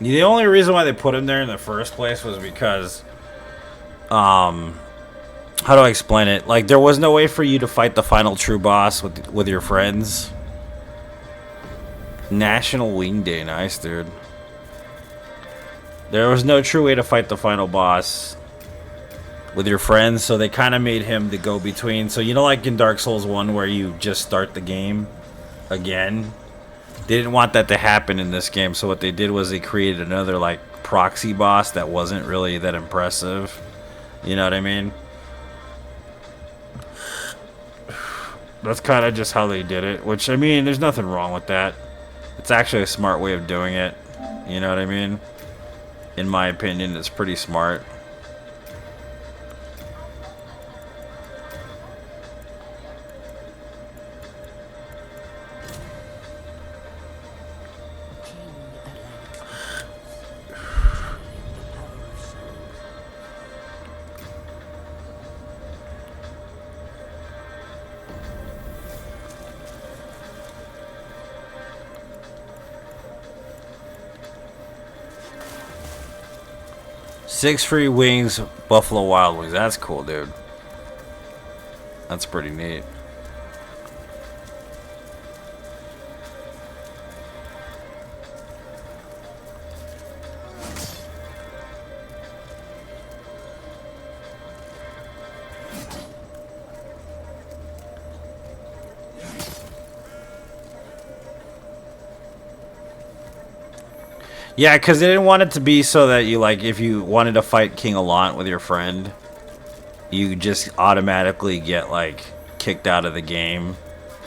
The only reason why they put him there in the first place was because, how do I explain it? Like, there was no way for you to fight the final true boss with your friends. National Wing Day, nice, dude. There was no true way to fight the final boss with your friends, so they kind of made him the go-between. So, you know, like in Dark Souls 1 where you just start the game again? They didn't want that to happen in this game, so what they did was they created another, like, proxy boss that wasn't really that impressive. You know what I mean? That's kind of just how they did it, which, I mean, there's nothing wrong with that. It's actually a smart way of doing it. You know what I mean? In my opinion, it's pretty smart. Six free wings, Buffalo Wild Wings. That's cool, dude. That's pretty neat. Yeah, because they didn't want it to be so that you, like, if you wanted to fight King Allant with your friend, you just automatically get, like, kicked out of the game.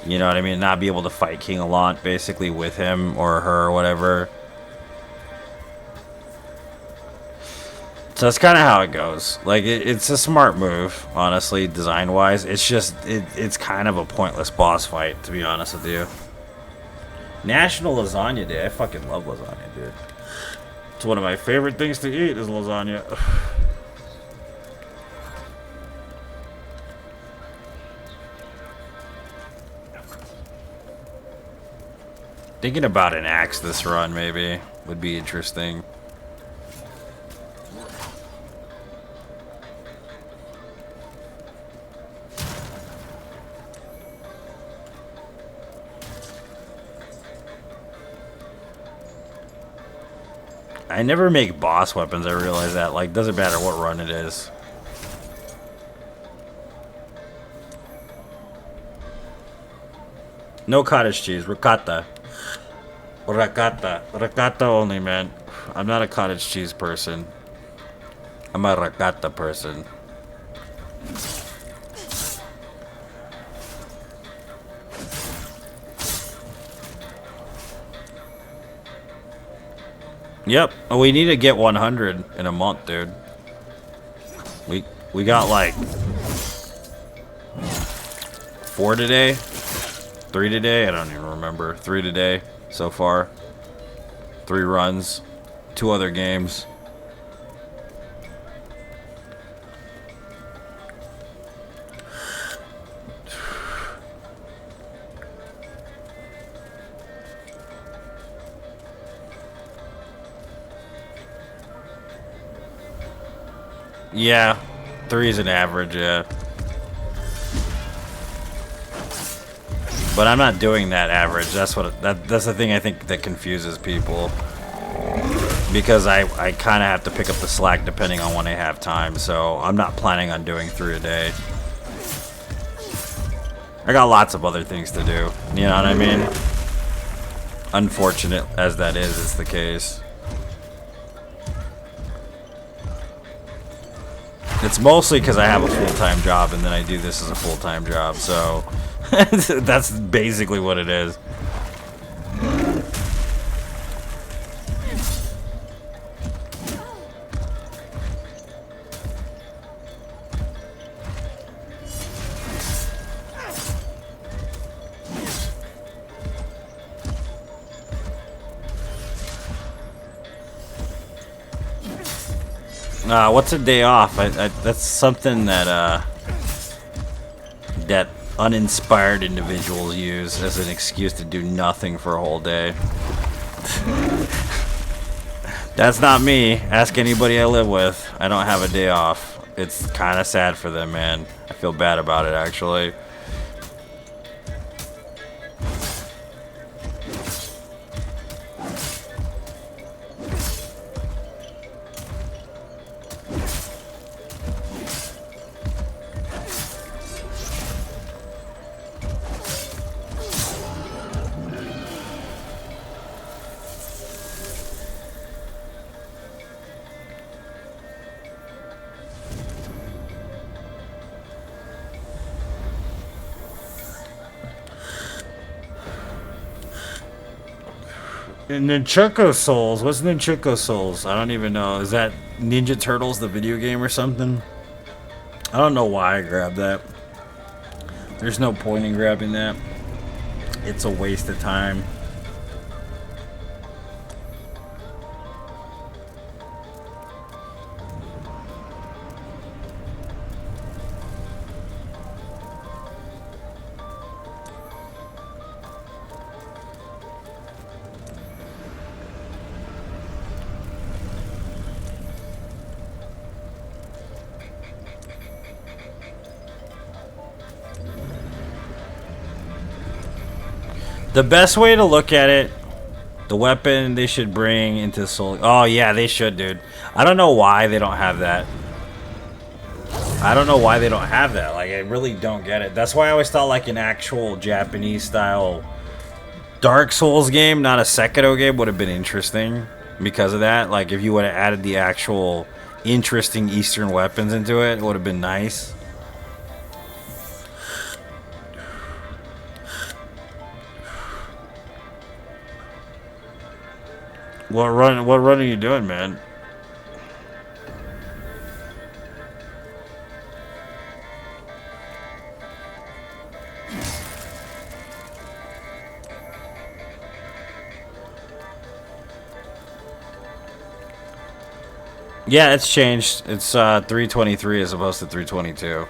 You know what I mean? Not be able to fight King Allant, basically, with him or her or whatever. So that's kind of how it goes. Like, it's a smart move, honestly, design-wise. It's just, it's kind of a pointless boss fight, to be honest with you. National Lasagna Day. I fucking love lasagna, dude. It's one of my favorite things to eat is lasagna. Thinking about an axe this run, maybe, would be interesting. I never make boss weapons, I realize that. Like, doesn't matter what run it is. No cottage cheese, ricotta. Ricotta. Ricotta only, man. I'm not a cottage cheese person. I'm a ricotta person. Yep. Oh, we need to get 100 in a month, dude. We got like 4 today, 3 today. I don't even remember. 3 today so far. 3 runs, 2 other games. Yeah, 3 is an average, yeah. But I'm not doing that average. That's the thing I think that confuses people. Because I kind of have to pick up the slack depending on when I have time, so I'm not planning on doing 3 a day. I got lots of other things to do, you know what I mean? Unfortunate as that is, it's the case. It's mostly because I have a full-time job and then I do this as a full-time job, so that's basically what it is. What's a day off? That's something that that uninspired individuals use as an excuse to do nothing for a whole day. That's not me. Ask anybody I live with. I don't have a day off. It's kind of sad for them, man. I feel bad about it, actually. Ninjago Souls. What's Ninjago Souls? I don't even know. Is that Ninja Turtles, the video game or something? I don't know why I grabbed that. There's no point in grabbing that. It's a waste of time. The best way to look at it, the weapon they should bring into Soul... Oh, yeah, they should, dude. I don't know why they don't have that. I don't know why they don't have that. Like, I really don't get it. That's why I always thought, like, an actual Japanese-style Dark Souls game, not a Sekiro game, would have been interesting because of that. Like, if you would have added the actual interesting Eastern weapons into it, it would have been nice. What run are you doing, man? Yeah, it's changed. It's 323 as opposed to 322.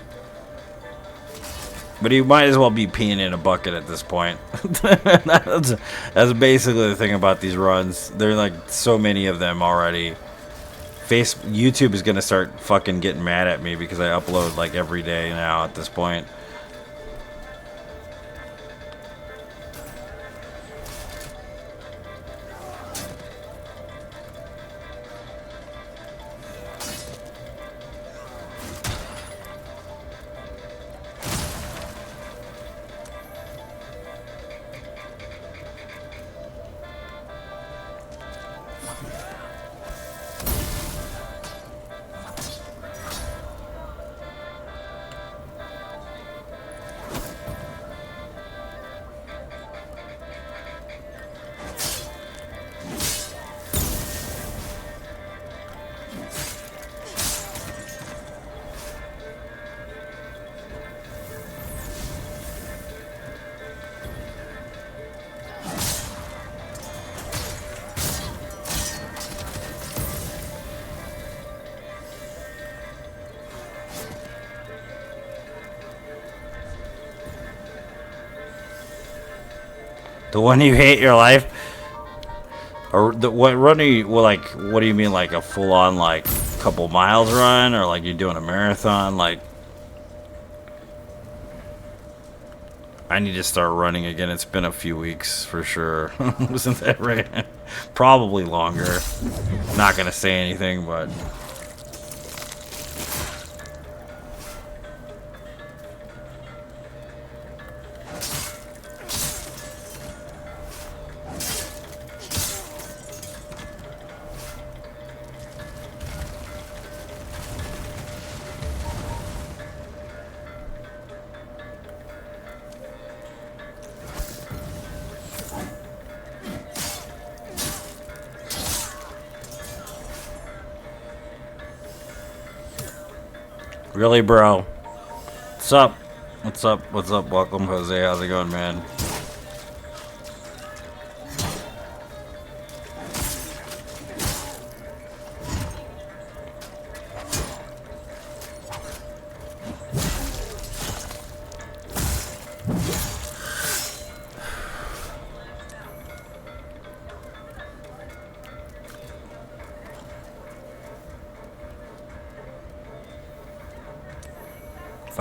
But you might as well be peeing in a bucket at this point. That's basically the thing about these runs. There are like so many of them already. YouTube is gonna start fucking getting mad at me because I upload like every day now at this point. The one you hate your life? Or what run are you, well, like, what do you mean, like a full-on, like, couple miles run? Or like you're doing a marathon? Like, I need to start running again. It's been a few weeks for sure. Wasn't that right? Probably longer. Not gonna say anything, but... Really, bro? What's up? What's up? What's up? Welcome, Jose. How's it going, man?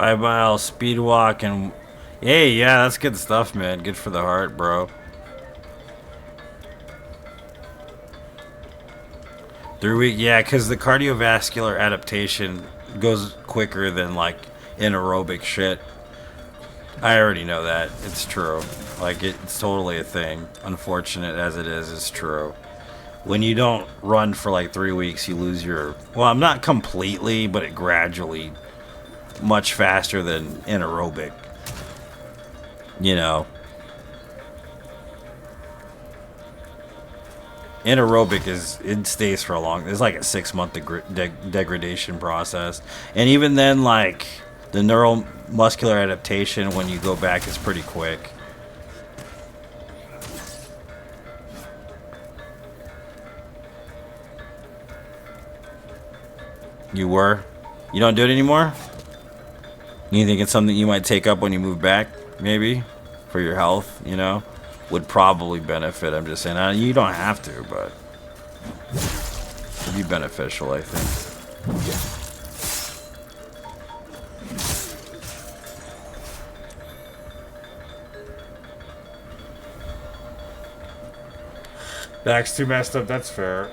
5 mile speed walk and hey, yeah, that's good stuff, man. Good for the heart, bro. 3 week, yeah, because the cardiovascular adaptation goes quicker than like anaerobic shit. I already know that. It's true. Like, it's totally a thing. Unfortunate as it is, it's true. When you don't run for like 3 weeks, you lose your... Well, I'm not completely, but it gradually... Much faster than anaerobic. You know. Anaerobic it stays for a long... It's like a 6-month degradation process. And even then, like... The neuromuscular adaptation when you go back is pretty quick. You were? You don't do it anymore? You think it's something you might take up when you move back? Maybe? For your health, you know? Would probably benefit. I'm just saying. You don't have to, but... It'd be beneficial, I think. Back's too messed up, that's fair.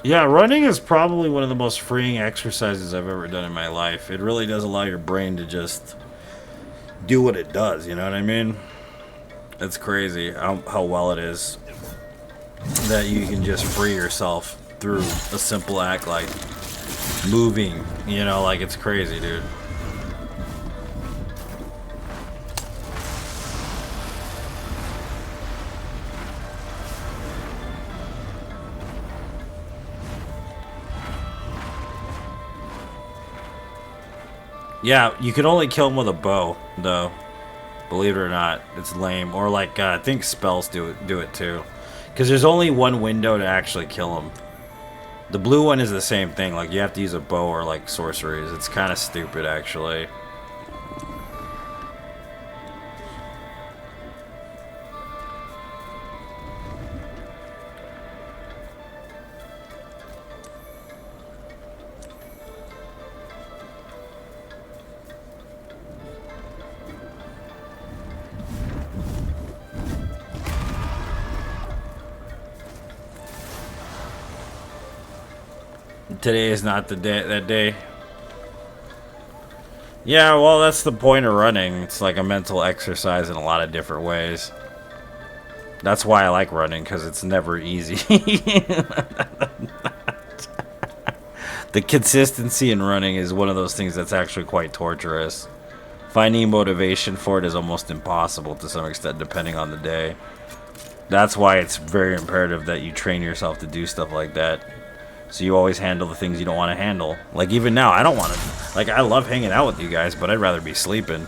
Yeah, running is probably one of the most freeing exercises I've ever done in my life. It really does allow your brain to just do what it does, you know what I mean? It's crazy how well it is that you can just free yourself through a simple act like moving, you know, like it's crazy, dude. Yeah, you can only kill him with a bow, though. Believe it or not, it's lame. Or like, I think spells do it too, because there's only one window to actually kill him. The blue one is the same thing. Like you have to use a bow or like sorceries. It's kind of stupid, actually. Today is not the day. That day. Yeah, well, that's the point of running. It's like a mental exercise in a lot of different ways. That's why I like running, because it's never easy. The consistency in running is one of those things that's actually quite torturous. Finding motivation for it is almost impossible to some extent, depending on the day. That's why it's very imperative that you train yourself to do stuff like that. So you always handle the things you don't want to handle. Like even now, I don't want to... Like, I love hanging out with you guys, but I'd rather be sleeping.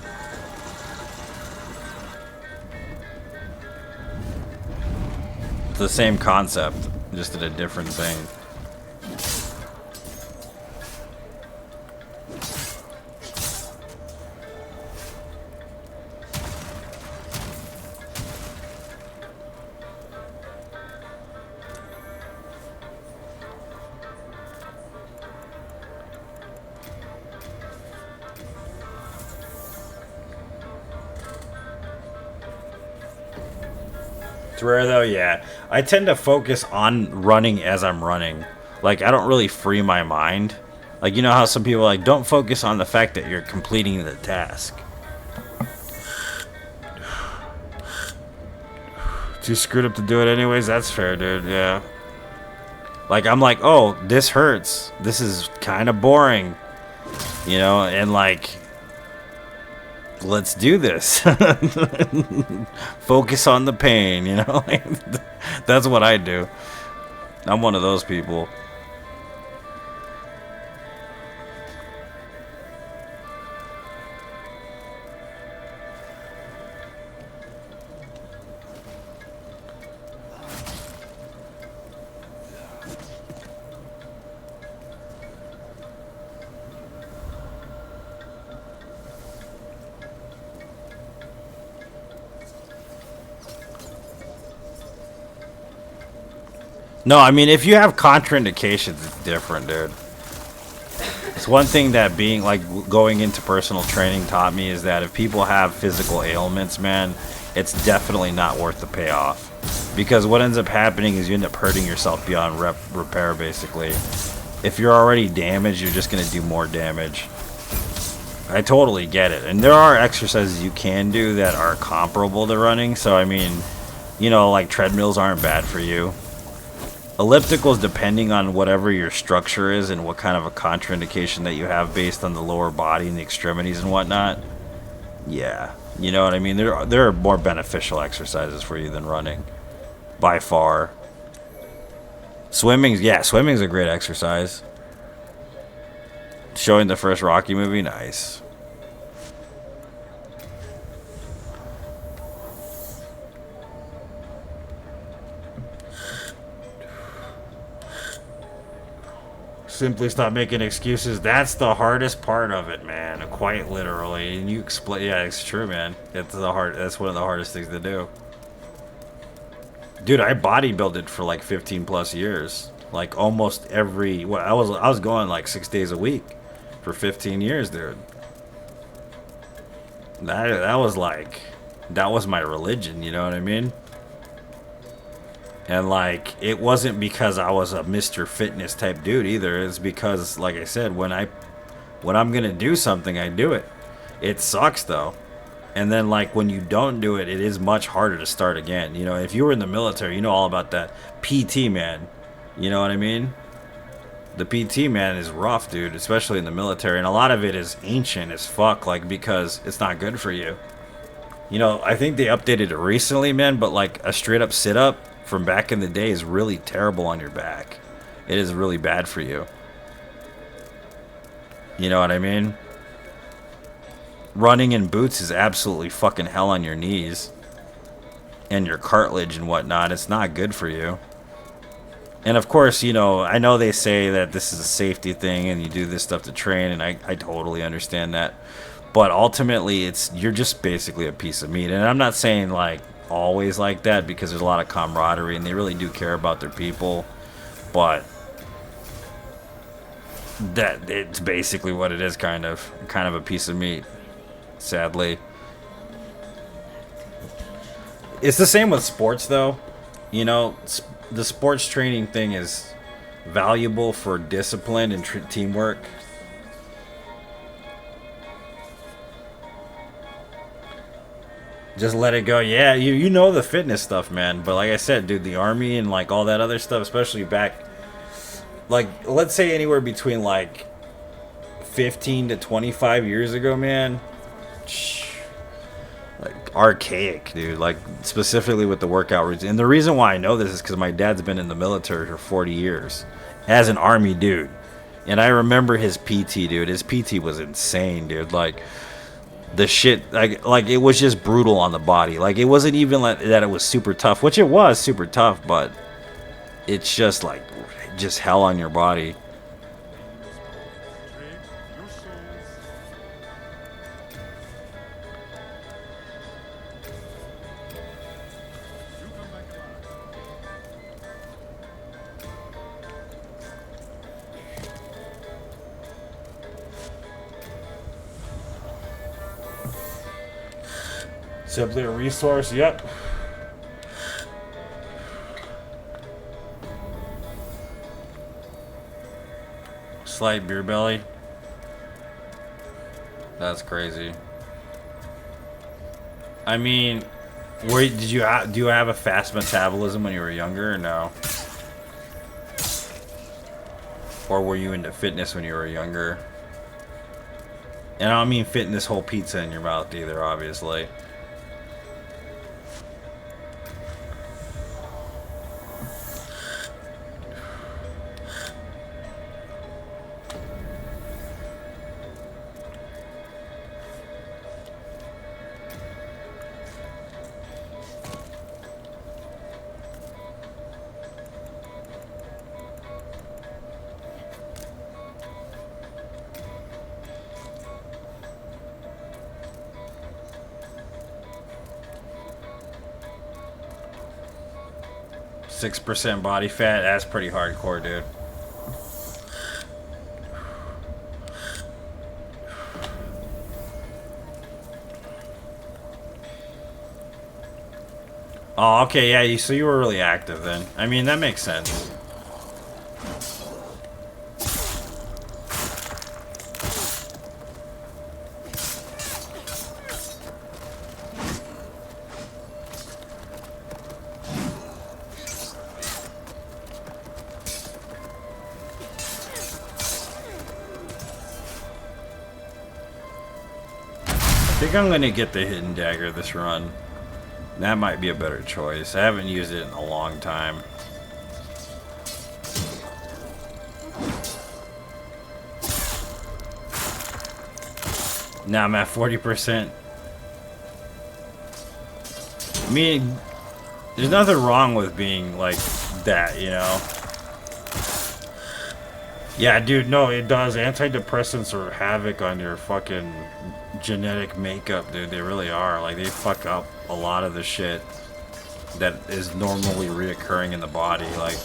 It's the same concept, just at a different thing. It's rare though, yeah. I tend to focus on running as I'm running. Like, I don't really free my mind. Like, you know how some people are like, don't focus on the fact that you're completing the task. Too screwed up to do it anyways? That's fair, dude, yeah. Like, I'm like, oh, this hurts. This is kind of boring. You know, and like, let's do this. Focus on the pain, you know? That's what I do. I'm one of those people. No, I mean, if you have contraindications, it's different, dude. It's one thing that being, like, going into personal training taught me is that if people have physical ailments, man, it's definitely not worth the payoff. Because what ends up happening is you end up hurting yourself beyond repair, basically. If you're already damaged, you're just going to do more damage. I totally get it. And there are exercises you can do that are comparable to running. So, I mean, you know, like treadmills aren't bad for you. Ellipticals, depending on whatever your structure is and what kind of a contraindication that you have based on the lower body and the extremities and whatnot. Yeah, you know what I mean? There are more beneficial exercises for you than running. By far. Swimming's a great exercise. Showing the first Rocky movie, nice. Simply stop making excuses. That's the hardest part of it, man. Quite literally. And you explain. Yeah, it's true, man. That's one of the hardest things to do. Dude, I bodybuilded for like 15 plus years. Like almost every. Well, I was going like 6 days a week for 15 years, dude. That was my religion. You know what I mean? And, like, it wasn't because I was a Mr. Fitness type dude either. It's because, like I said, when I'm going to do something, I do it. It sucks, though. And then, like, when you don't do it, it is much harder to start again. You know, if you were in the military, you know all about that PT, man. You know what I mean? The PT, man, is rough, dude, especially in the military. And a lot of it is ancient as fuck, like, because it's not good for you. You know, I think they updated it recently, man, but, like, a straight-up sit-up from back in the day is really terrible on your back. It is really bad for you. You know what I mean? Running in boots is absolutely fucking hell on your knees. And your cartilage and whatnot. It's not good for you. And of course, you know, I know they say that this is a safety thing and you do this stuff to train, and I totally understand that. But ultimately, you're just basically a piece of meat. And I'm not saying, like, always like that, because there's a lot of camaraderie and they really do care about their people, but that it's basically what it is, kind of a piece of meat, sadly. It's the same with sports, though. You know, the sports training thing is valuable for discipline and teamwork. Just let it go. Yeah, you know the fitness stuff, man. But like I said, dude, the army and like all that other stuff, especially back, like, let's say anywhere between like 15 to 25 years ago, man. Like archaic, dude. Like specifically with the workout routine. And the reason why I know this is because my dad's been in the military for 40 years as an army dude. And I remember his PT, dude. His PT was insane, dude. Like, the shit, like it was just brutal on the body. Like, it wasn't even like that it was super tough, which it was super tough, but it's just like just hell on your body. Simply a resource, yep. Slight beer belly. That's crazy. I mean, do you have a fast metabolism when you were younger, or no? Or were you into fitness when you were younger? And I don't mean fitting this whole pizza in your mouth either, obviously. .6% body fat, that's pretty hardcore, dude. Oh, okay, yeah, so you were really active then. I mean, that makes sense. I think I'm gonna get the hidden dagger this run. That might be a better choice. I haven't used it in a long time. Now I'm at 40%. I mean, there's nothing wrong with being like that, you know? Yeah, dude, no, it does. Antidepressants are havoc on your fucking genetic makeup, dude. They really are. Like, they fuck up a lot of the shit that is normally reoccurring in the body. Like,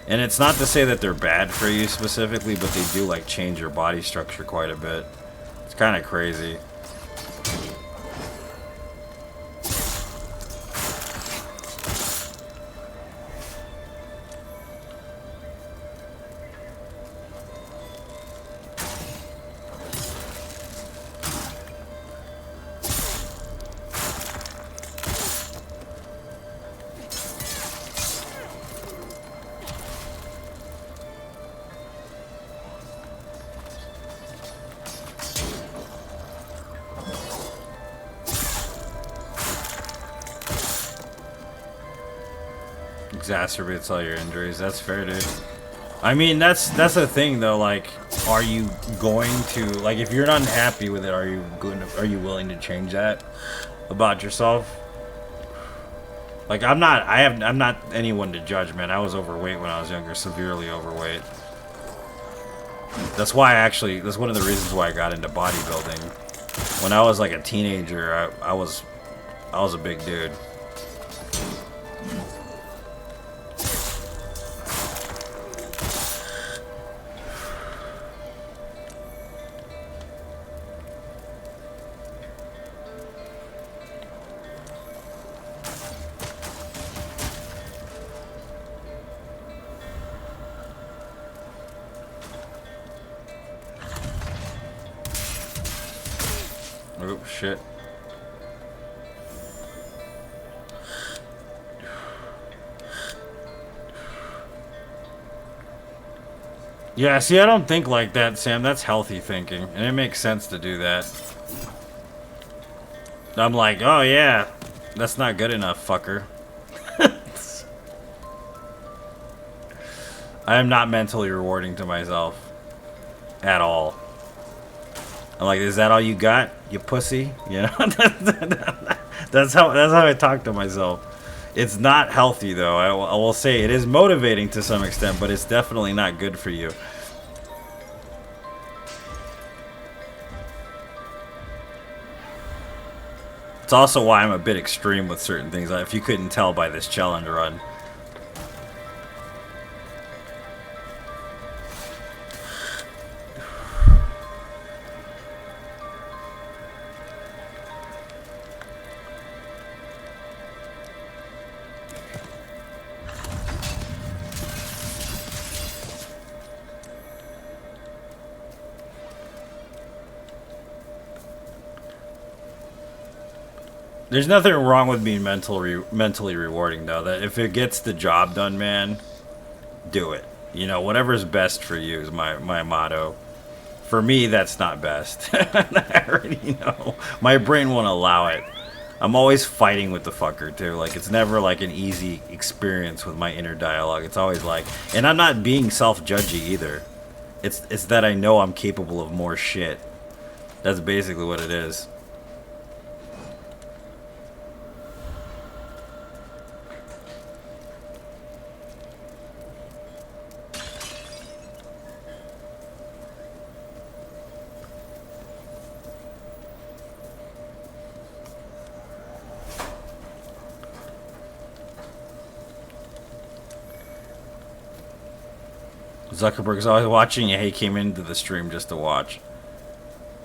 and it's not to say that they're bad for you specifically, but they do, like, change your body structure quite a bit. It's kind of crazy. Exacerbates all your injuries. That's fair, dude. I mean, that's the thing though. Like, are you going to, like, if you're not happy with it, are you willing to change that about yourself? Like, I'm not anyone to judge, man. I was overweight when I was younger, severely overweight. That's one of the reasons why I got into bodybuilding. When I was like a teenager, I was a big dude. Oh, shit. Yeah, see, I don't think like that, Sam. That's healthy thinking, and it makes sense to do that. I'm like, oh yeah, that's not good enough, fucker. I am not mentally rewarding to myself. At all. I'm like, is that all you got, you pussy? You know, that's how I talk to myself. It's not healthy though. I will say it is motivating to some extent, but it's definitely not good for you. It's also why I'm a bit extreme with certain things. If you couldn't tell by this challenge run. There's nothing wrong with being mentally rewarding, though. That if it gets the job done, man, do it. You know, whatever's best for you is my motto For me, that's not best. I already know. My brain won't allow it. I'm always fighting with the fucker, too. Like, it's never, like, an easy experience with my inner dialogue. It's always like... And I'm not being self-judgy, either. It's that I know I'm capable of more shit. That's basically what it is. Zuckerberg's always watching. Yeah, he came into the stream just to watch.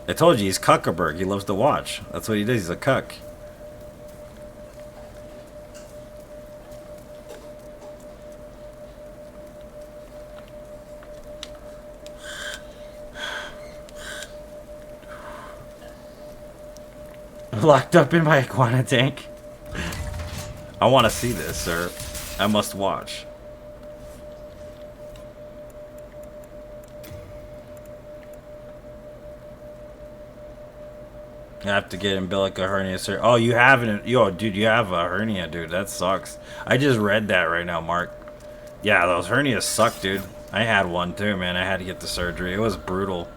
I told you, he's Cuckerberg. He loves to watch. That's what he does. He's a cuck. Locked up in my iguana tank. I want to see this, sir. I must watch. I have to get umbilical hernia, sir. Oh, you have an... Yo, dude, you have a hernia, dude. That sucks. I just read that right now, Mark. Yeah, those hernias suck, dude. I had one, too, man. I had to get the surgery. It was brutal.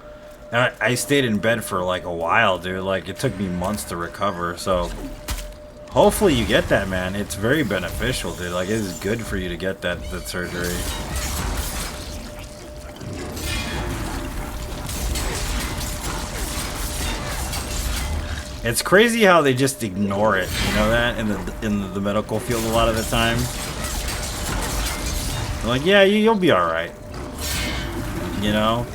I stayed in bed for, like, a while, dude. Like, it took me months to recover, so... Hopefully you get that, man. It's very beneficial, dude. Like, it is good for you to get that surgery. It's crazy how they just ignore it, you know that, in the medical field a lot of the time. They're like, yeah, you'll be all right, you know.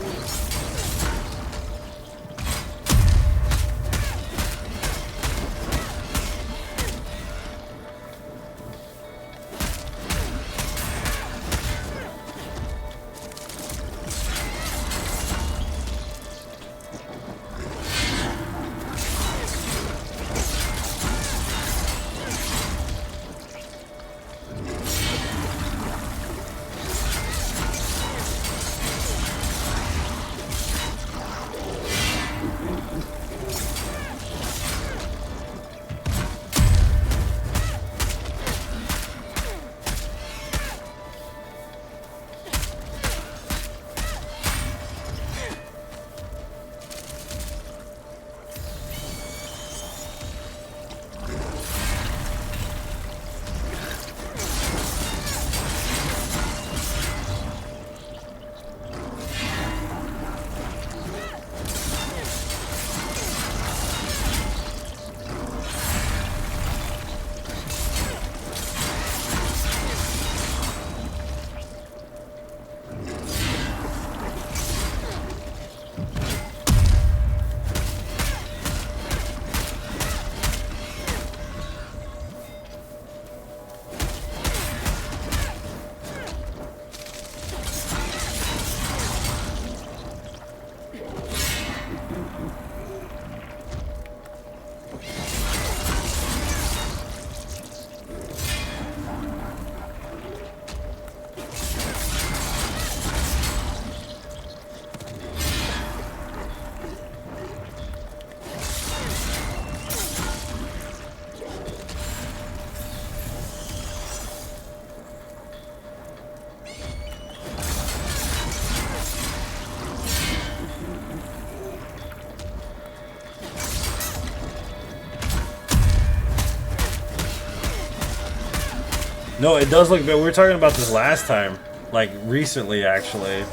No, it does look good. We were talking about this last time. Like, recently, actually.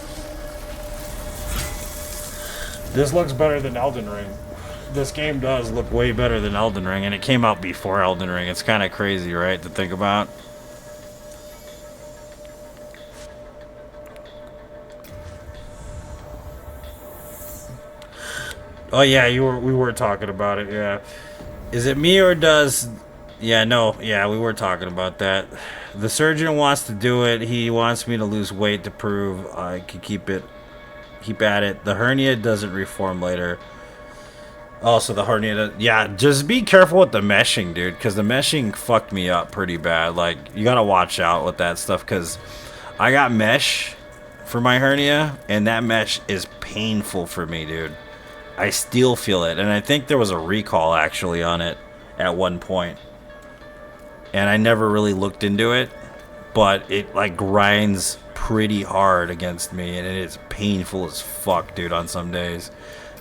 This looks better than Elden Ring. This game does look way better than Elden Ring, and it came out before Elden Ring. It's kind of crazy, right, to think about? Oh, yeah, we were talking about it, yeah. Is it me or does... Yeah, no, yeah, we were talking about that. The surgeon wants to do it. He wants me to lose weight to prove I can keep at it. The hernia doesn't reform later. Oh, so the hernia... Yeah, just be careful with the meshing, dude, because the meshing fucked me up pretty bad. Like, you gotta watch out with that stuff, because I got mesh for my hernia, and that mesh is painful for me, dude. I still feel it, and I think there was a recall actually on it at one point, and I never really looked into it, but it like grinds pretty hard against me, and it is painful as fuck, dude, on some days.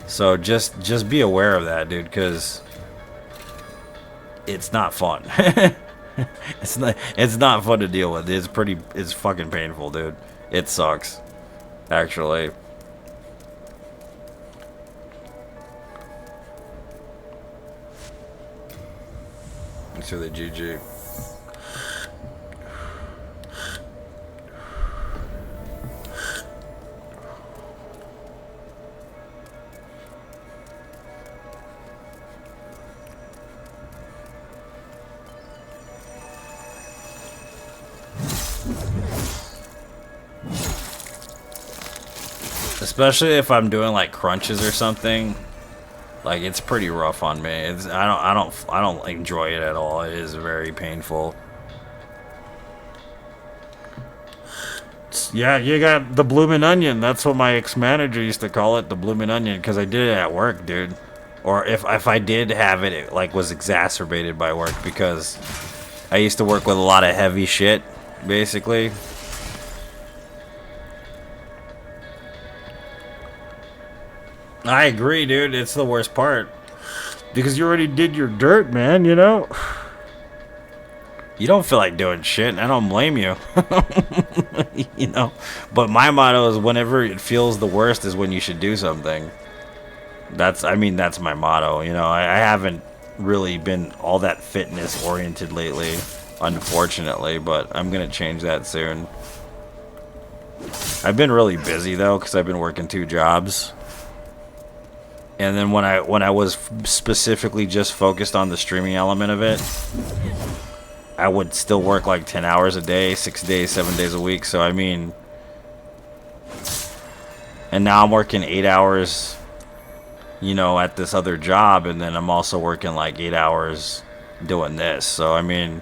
So just be aware of that, dude, because it's not fun. It's not fun to deal with. It's fucking painful, dude. It sucks, actually. Thanks for the GG. Especially if I'm doing like crunches or something, like it's pretty rough on me. I don't enjoy it at all. It is very painful. Yeah, you got the bloomin' onion. That's what my ex-manager used to call it, the bloomin' onion, because I did it at work, dude. Or if I did have it, it like was exacerbated by work because I used to work with a lot of heavy shit, basically. I agree, dude. It's the worst part. Because you already did your dirt, man, you know? You don't feel like doing shit, and I don't blame you. You know? But my motto is whenever it feels the worst is when you should do something. That's my motto, you know? I haven't really been all that fitness-oriented lately, unfortunately, but I'm gonna change that soon. I've been really busy, though, because I've been working 2 jobs. And then when I was specifically just focused on the streaming element of it, I would still work like 10 hours a day, 6 days, 7 days a week. So I mean, and now I'm working 8 hours, you know, at this other job, and then I'm also working like 8 hours doing this. So I mean,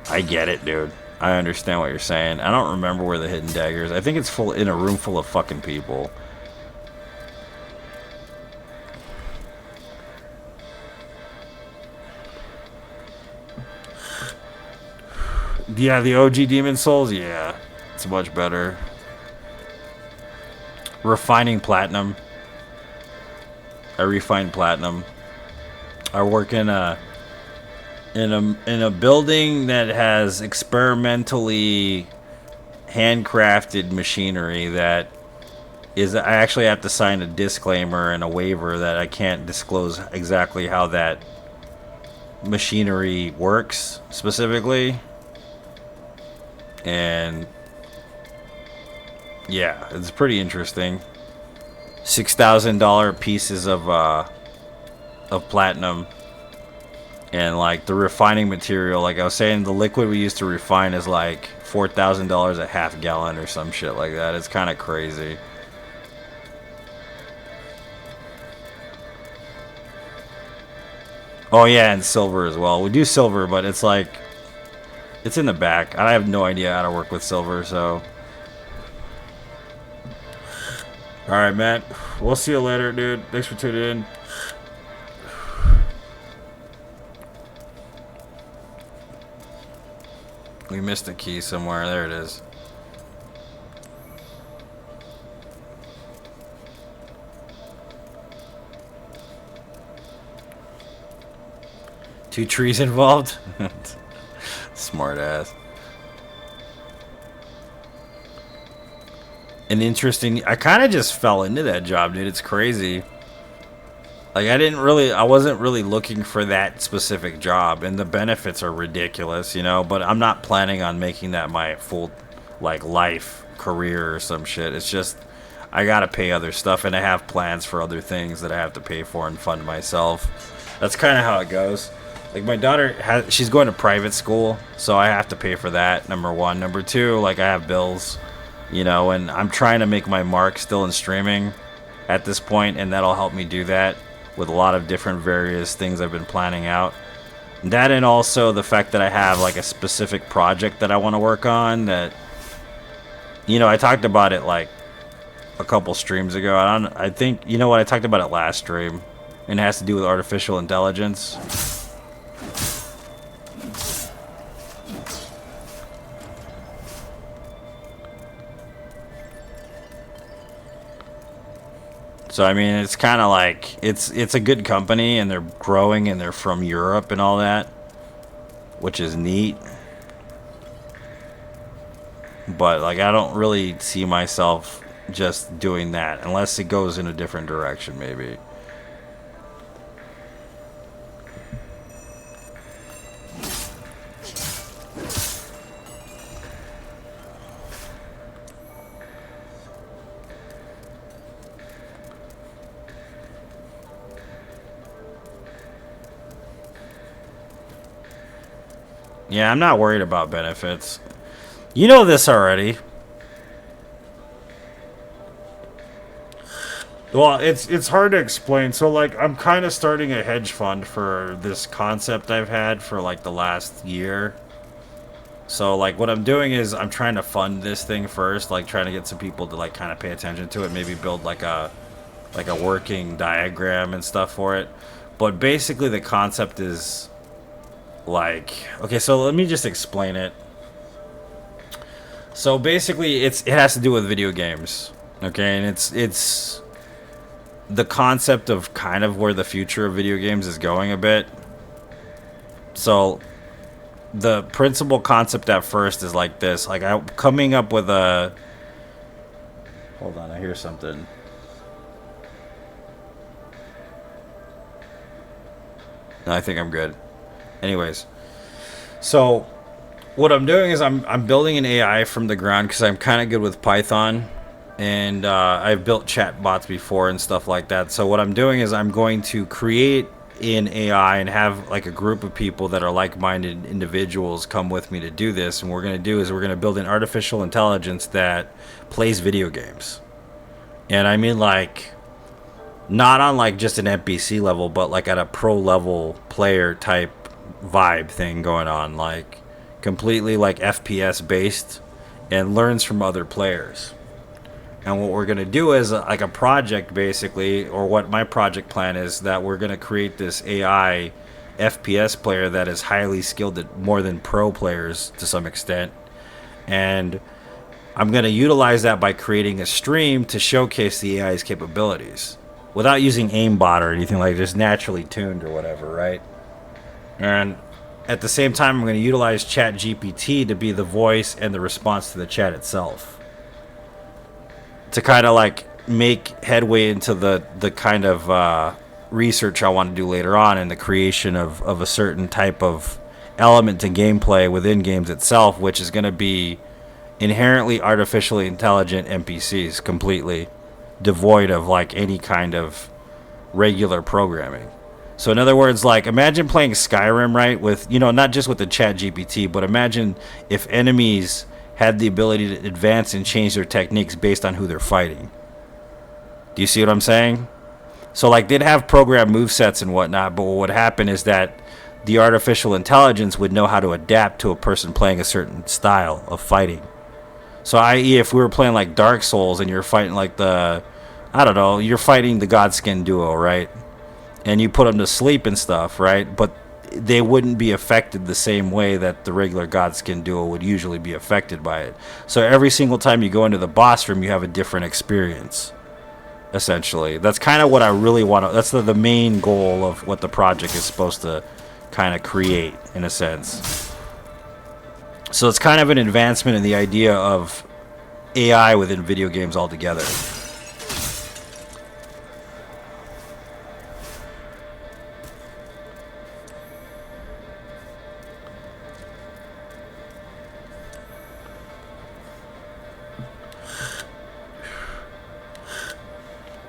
I get it, dude. I understand what you're saying. I don't remember where the hidden dagger is. I think it's full in a room full of fucking people. Yeah, the OG Demon Souls, yeah. It's much better. Refining platinum. I refined platinum. I work in a building that has experimentally handcrafted machinery that is, I actually have to sign a disclaimer and a waiver that I can't disclose exactly how that machinery works specifically. And yeah, it's pretty interesting. $6,000 pieces of platinum, and like the refining material, like I was saying, the liquid we use to refine is like $4,000 a half gallon or some shit like that. It's kind of crazy. Oh yeah, and silver as well. We do silver, but it's like, it's in the back. I have no idea how to work with silver, so. Alright, Matt. We'll see you later, dude. Thanks for tuning in. We missed a key somewhere. There it is. Two trees involved? Smart ass. An interesting. I kind of just fell into that job, dude. It's crazy. Like I wasn't really looking for that specific job, and the benefits are ridiculous, you know. But I'm not planning on making that my full, like, life career or some shit. It's just I gotta pay other stuff, and I have plans for other things that I have to pay for and fund myself. That's kind of how it goes. Like, my daughter, she's going to private school, so I have to pay for that, number one. Number two, like, I have bills, you know, and I'm trying to make my mark still in streaming at this point, and that'll help me do that with a lot of different various things I've been planning out. That, and also the fact that I have, like, a specific project that I want to work on that You know, I talked about it like a couple streams ago. I think, you know what, I talked about it last stream, and it has to do with artificial intelligence. So I mean, it's kind of like it's a good company, and they're growing, and they're from Europe and all that, which is neat. But like, I don't really see myself just doing that unless it goes in a different direction, maybe. Yeah, I'm not worried about benefits. You know this already. Well, it's hard to explain. So like, I'm kind of starting a hedge fund for this concept I've had for like the last year. So like, what I'm doing is I'm trying to fund this thing first, like trying to get some people to like kind of pay attention to it, maybe build like a working diagram and stuff for it. But basically the concept is like, okay, so let me just explain it. So basically it has to do with video games. Okay, and it's the concept of kind of where the future of video games is going a bit. So the principal concept at first is like this. Like, I'm coming up with a... Hold on, I hear something. No, I think I'm good. Anyways, so what I'm doing is I'm building an AI from the ground because I'm kind of good with Python, and I've built chat bots before and stuff like that. So what I'm doing is I'm going to create an AI and have like a group of people that are like-minded individuals come with me to do this. And what we're going to do is we're going to build an artificial intelligence that plays video games. And I mean, like, not on like just an NPC level, but like at a pro level player type vibe thing going on, like completely like FPS based, and learns from other players. And what we're going to do is like a project basically, or what my project plan is, that we're going to create this AI FPS player that is highly skilled at more than pro players to some extent. And I'm going to utilize that by creating a stream to showcase the AI's capabilities without using aimbot or anything, like just naturally tuned or whatever, right? And at the same time, I'm going to utilize ChatGPT to be the voice and the response to the chat itself, to kind of like make headway into the kind of research I want to do later on in the creation of a certain type of element to gameplay within games itself, which is going to be inherently artificially intelligent NPCs, completely devoid of like any kind of regular programming. So in other words, like, imagine playing Skyrim, right, with, you know, not just with the chat GPT, but imagine if enemies had the ability to advance and change their techniques based on who they're fighting. Do you see what I'm saying? So like, they'd have programmed movesets and whatnot, but what would happen is that the artificial intelligence would know how to adapt to a person playing a certain style of fighting. So i.e., if we were playing like Dark Souls and you're fighting like the, I don't know, you're fighting the Godskin duo, right? And you put them to sleep and stuff, right? But they wouldn't be affected the same way that the regular Godskin duo would usually be affected by it. So every single time you go into the boss room, you have a different experience, essentially. That's kind of what I really want to... That's the main goal of what the project is supposed to kind of create, in a sense. So it's kind of an advancement in the idea of AI within video games altogether.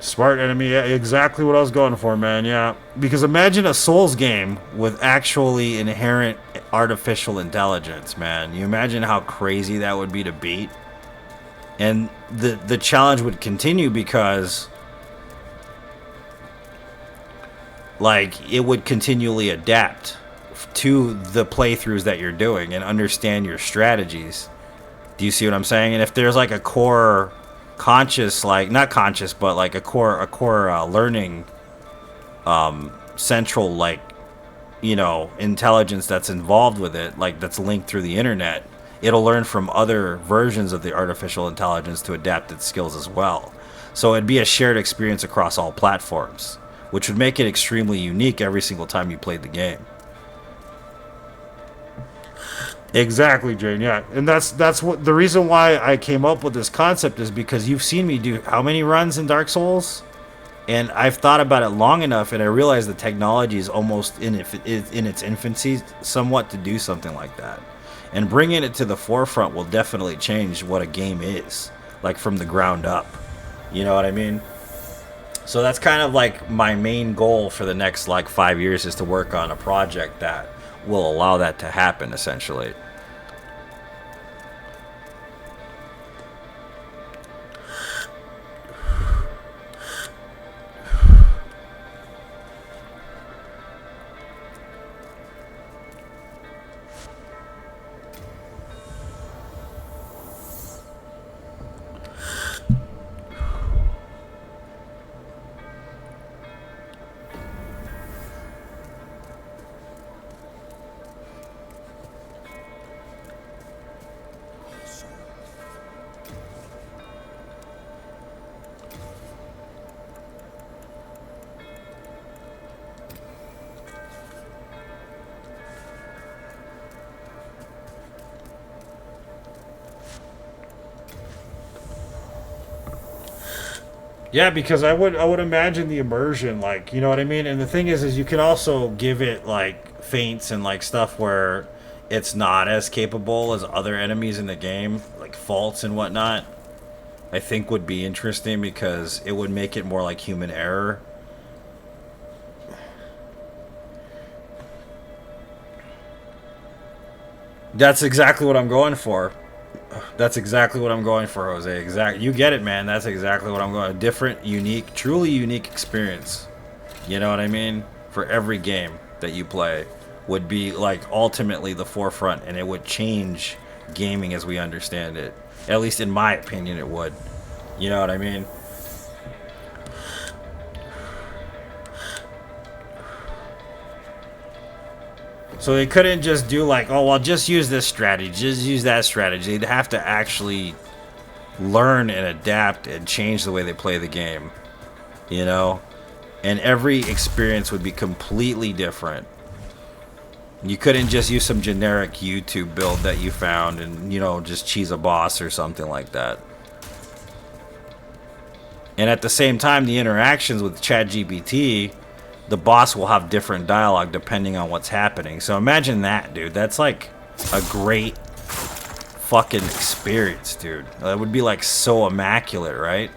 Smart enemy, yeah, exactly what I was going for, man, yeah. Because imagine a Souls game with actually inherent artificial intelligence, man. You imagine how crazy that would be to beat? And the challenge would continue because, like, it would continually adapt to the playthroughs that you're doing and understand your strategies Do you see what I'm saying? And if there's like a core conscious, like not conscious, but like a core learning central, like, you know, intelligence that's involved with it, like that's linked through the internet, it'll learn from other versions of the artificial intelligence to adapt its skills as well. So it'd be a shared experience across all platforms, which would make it extremely unique every single time you played the game. Exactly, Jane. Yeah, and that's what the reason why I came up with this concept is because you've seen me do how many runs in Dark Souls, and I've thought about it long enough, and I realize the technology is almost in its infancy, somewhat, to do something like that. And bringing it to the forefront will definitely change what a game is, like from the ground up. You know what I mean? So that's kind of like my main goal for the next like 5 years, is to work on a project that will allow that to happen, essentially. Yeah, because I would imagine the immersion, like, you know what I mean? And the thing is you can also give it like feints and like stuff where it's not as capable as other enemies in the game, like faults and whatnot. I think would be interesting because it would make it more like human error. That's exactly what I'm going for. That's exactly what I'm going for, Jose. Exactly. You get it, man. That's exactly what I'm going. A different, unique, truly unique experience. You know what I mean? For every game that you play would be like ultimately the forefront, and it would change gaming as we understand it. At least in my opinion, it would. You know what I mean? So they couldn't just do like, oh, well, just use this strategy, just use that strategy. They'd have to actually learn and adapt and change the way they play the game, you know? And every experience would be completely different. You couldn't just use some generic YouTube build that you found and, you know, just cheese a boss or something like that. And at the same time, the interactions with ChatGPT, the boss will have different dialogue depending on what's happening. So imagine that, dude. That's like a great fucking experience, dude. That would be like so immaculate, right?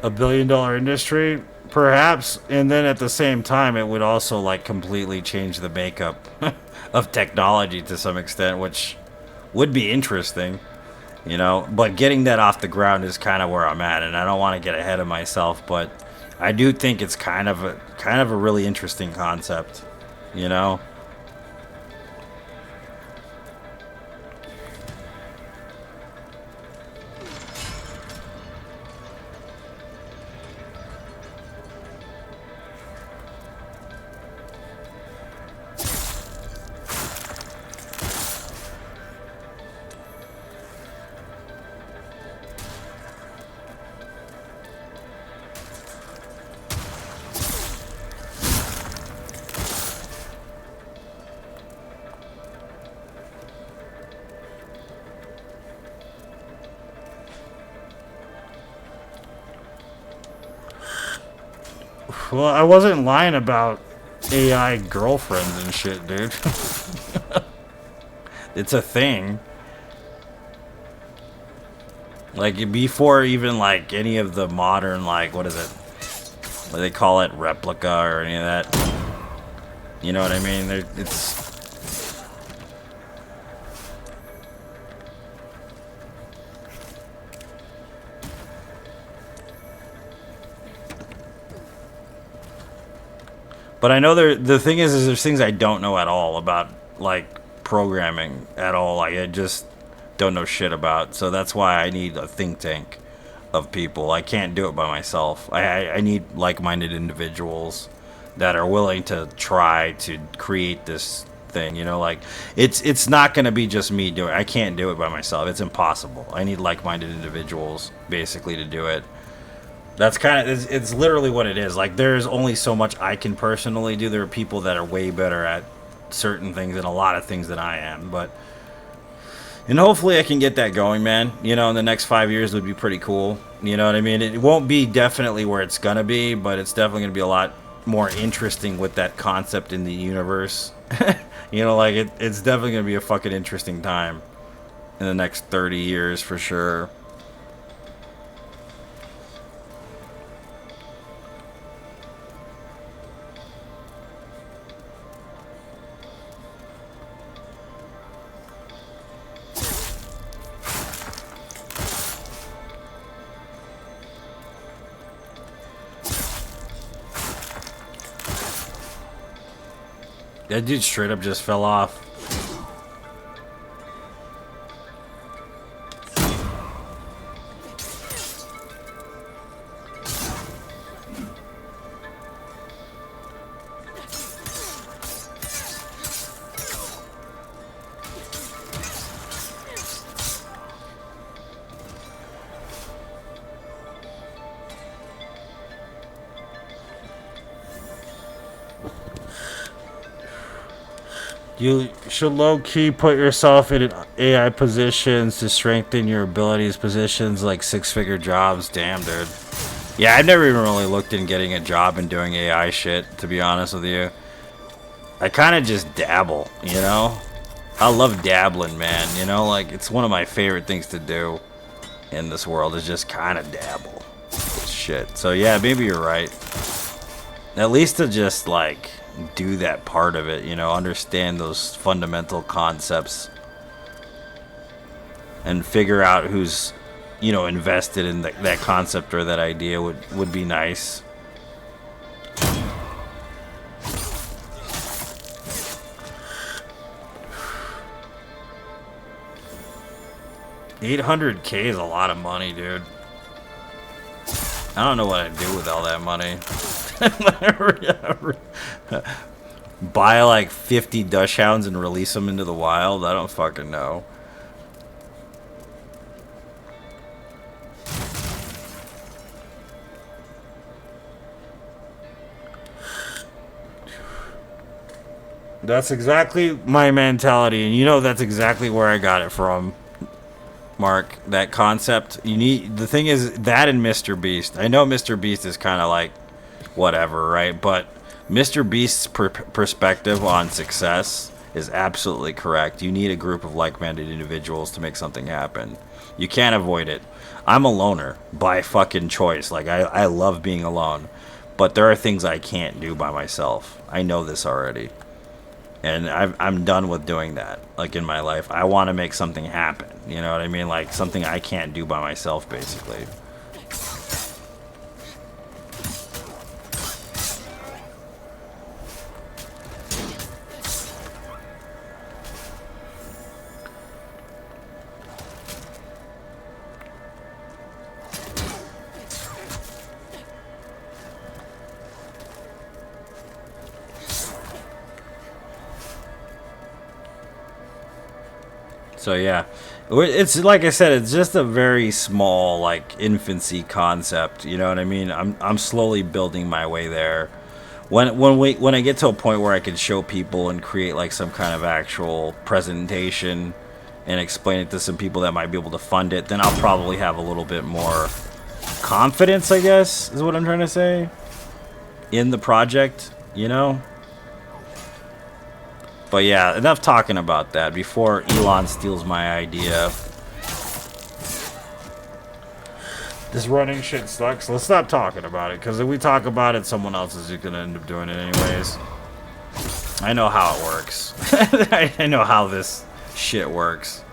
$1 billion industry, perhaps. And then at the same time, it would also like completely change the makeup of technology to some extent, which would be interesting, you know. But getting that off the ground is kind of where I'm at, and I don't want to get ahead of myself, but I do think it's kind of a really interesting concept, you know. Well, I wasn't lying about AI girlfriends and shit, dude. It's a thing. Like, before even, like, any of the modern, like, what is it? What do they call it? Replica or any of that. You know what I mean? It's... But I know the thing is there's things I don't know at all about, like, programming at all. Like, I just don't know shit about. So that's why I need a think tank of people. I can't do it by myself. I need like-minded individuals that are willing to try to create this thing. You know, like, it's not going to be just me doing it. I can't do it by myself. It's impossible. I need like-minded individuals, basically, to do it. That's kind of, it's literally what it is. Like, there's only so much I can personally do. There are people that are way better at certain things and a lot of things than I am. But, and hopefully I can get that going, man. You know, in the next 5 years would be pretty cool. You know what I mean? It won't be definitely where it's going to be, but it's definitely going to be a lot more interesting with that concept in the universe. You know, like, it's definitely going to be a fucking interesting time in the next 30 years for sure. That dude straight up just fell off. 'You should low-key put yourself in AI positions to strengthen your abilities, positions like six-figure jobs. Damn, dude. Yeah, I've never even really looked in getting a job and doing AI shit, to be honest with you. I kind of just dabble, you know? I love dabbling, man, you know? Like, it's one of my favorite things to do in this world is just kind of dabble with shit. So, yeah, maybe you're right. At least to just, like, do that part of it, you know, understand those fundamental concepts and figure out who's, you know, invested in that concept or that idea would be nice. $800K is a lot of money, dude. I don't know what I'd do with all that money. Buy like 50 Dush Hounds and release them into the wild? I don't fucking know. That's exactly my mentality, and you know that's exactly where I got it from, Mark. That concept. You need, the thing is that and Mr. Beast. I know Mr. Beast is kind of like whatever, right? But Mr. Beast's perspective on success is absolutely correct. You need a group of like-minded individuals to make something happen. You can't avoid it. I'm a loner by fucking choice. Like, I love being alone. But there are things I can't do by myself. I know this already. And I'm done with doing that, like, in my life. I want to make something happen. You know what I mean? Like, something I can't do by myself, basically. So yeah, it's like I said, it's just a very small, like, infancy concept. You know what I mean? I'm slowly building my way there. When I get to a point where I can show people and create like some kind of actual presentation and explain it to some people that might be able to fund it, then I'll probably have a little bit more confidence, I guess, is what I'm trying to say. in the project, you know? But yeah, enough talking about that before Elon steals my idea. This running shit sucks. Let's stop talking about it, because if we talk about it, someone else is going to end up doing it anyways. I know how it works. I know how this shit works.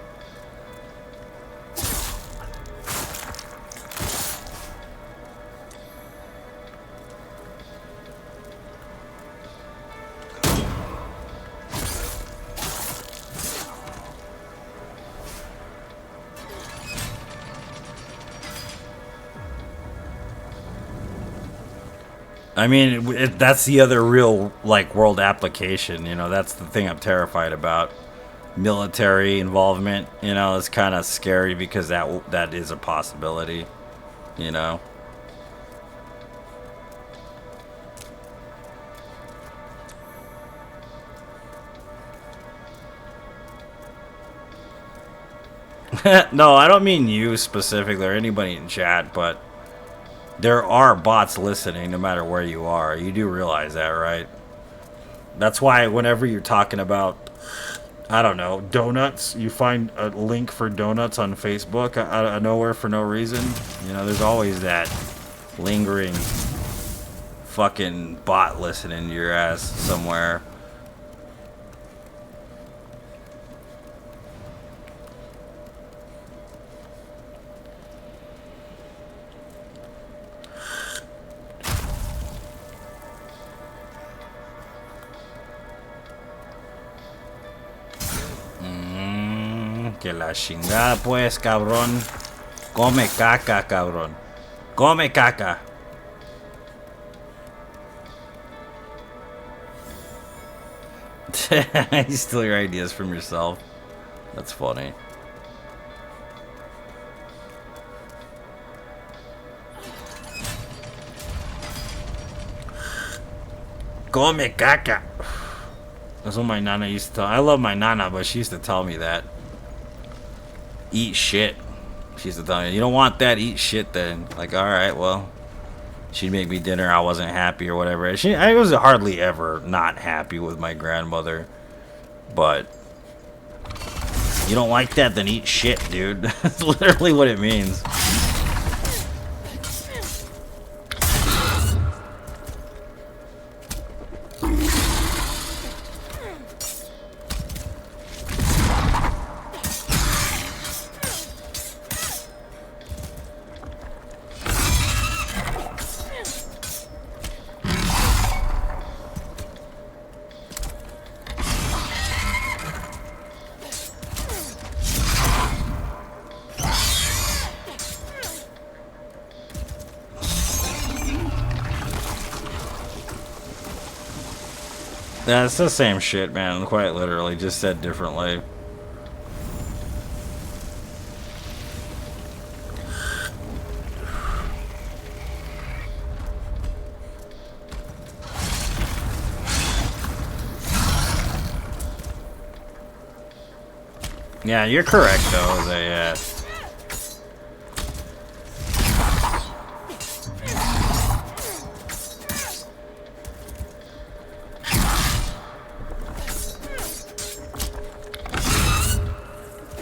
I mean, that's the other real, like, world application, you know, that's the thing I'm terrified about. Military involvement, you know, it's kind of scary because that is a possibility, you know. No, I don't mean you specifically or anybody in chat, but there are bots listening no matter where you are. You do realize that, right? That's why whenever you're talking about, I don't know, donuts, you find a link for donuts on Facebook out of nowhere for no reason. You know, there's always that lingering fucking bot listening to your ass somewhere. Que la chingada pues, cabrón. Come caca, cabrón. Come caca. You steal your ideas from yourself. That's funny. Come caca. That's what my nana used to tell. I love my nana, but she used to tell me that. Eat shit. She used to tell me, you don't want that, eat shit then. Like, alright, well. She'd make me dinner, I wasn't happy or whatever. I was hardly ever not happy with my grandmother. But you don't like that, then eat shit, dude. That's literally what it means. Yeah, it's the same shit, man. Quite literally, just said differently. Yeah, you're correct, though, Jose.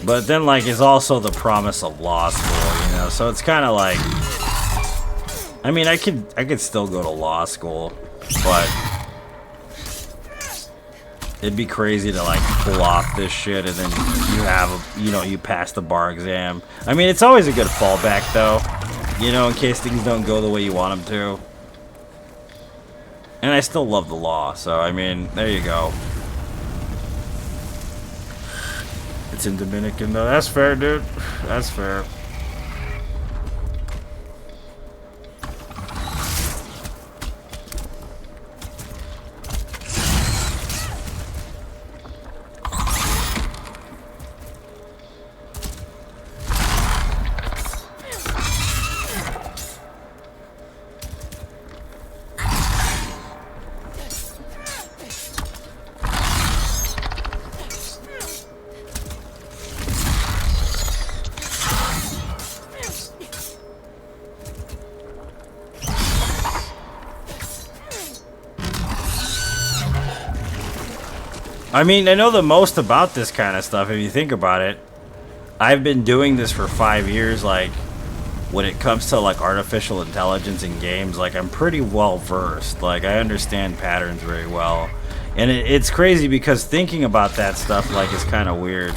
But then, like, it's also the promise of law school, you know? So it's kind of like... I mean, I could still go to law school, but... it'd be crazy to, like, pull off this shit and then you have, you pass the bar exam. I mean, it's always a good fallback, though. You know, in case things don't go the way you want them to. And I still love the law, so, I mean, there you go. It's in Dominican, though. That's fair, dude. That's fair. I mean, I know the most about this kind of stuff if you think about it. I've been doing this for 5 years, like, when it comes to, like, artificial intelligence in games, like, I'm pretty well versed. Like, I understand patterns very well. And it's crazy because thinking about that stuff, like, is kind of weird.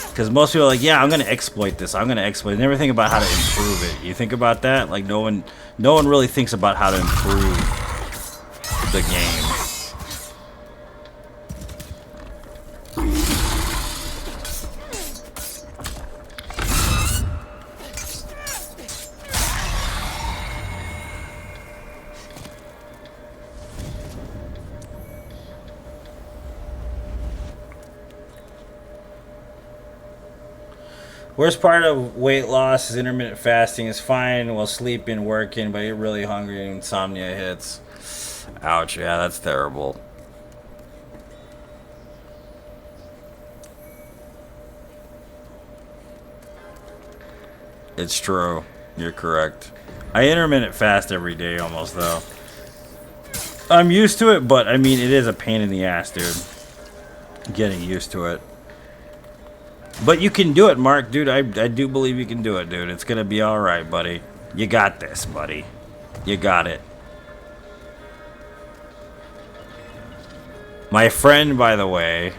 Because most people are like, yeah, I'm going to exploit this. I'm going to exploit it. Never think about how to improve it. You think about that? Like, no one really thinks about how to improve the game. Worst part of weight loss is intermittent fasting is fine while sleeping, working, but you're really hungry and insomnia hits. Ouch, yeah, that's terrible. It's true. You're correct. I intermittent fast every day almost, though. I'm used to it, but I mean, it is a pain in the ass, dude. Getting used to it. But you can do it, Mark. Dude, I do believe you can do it, dude. It's gonna be alright, buddy. You got this, buddy. You got it. My friend, by the way.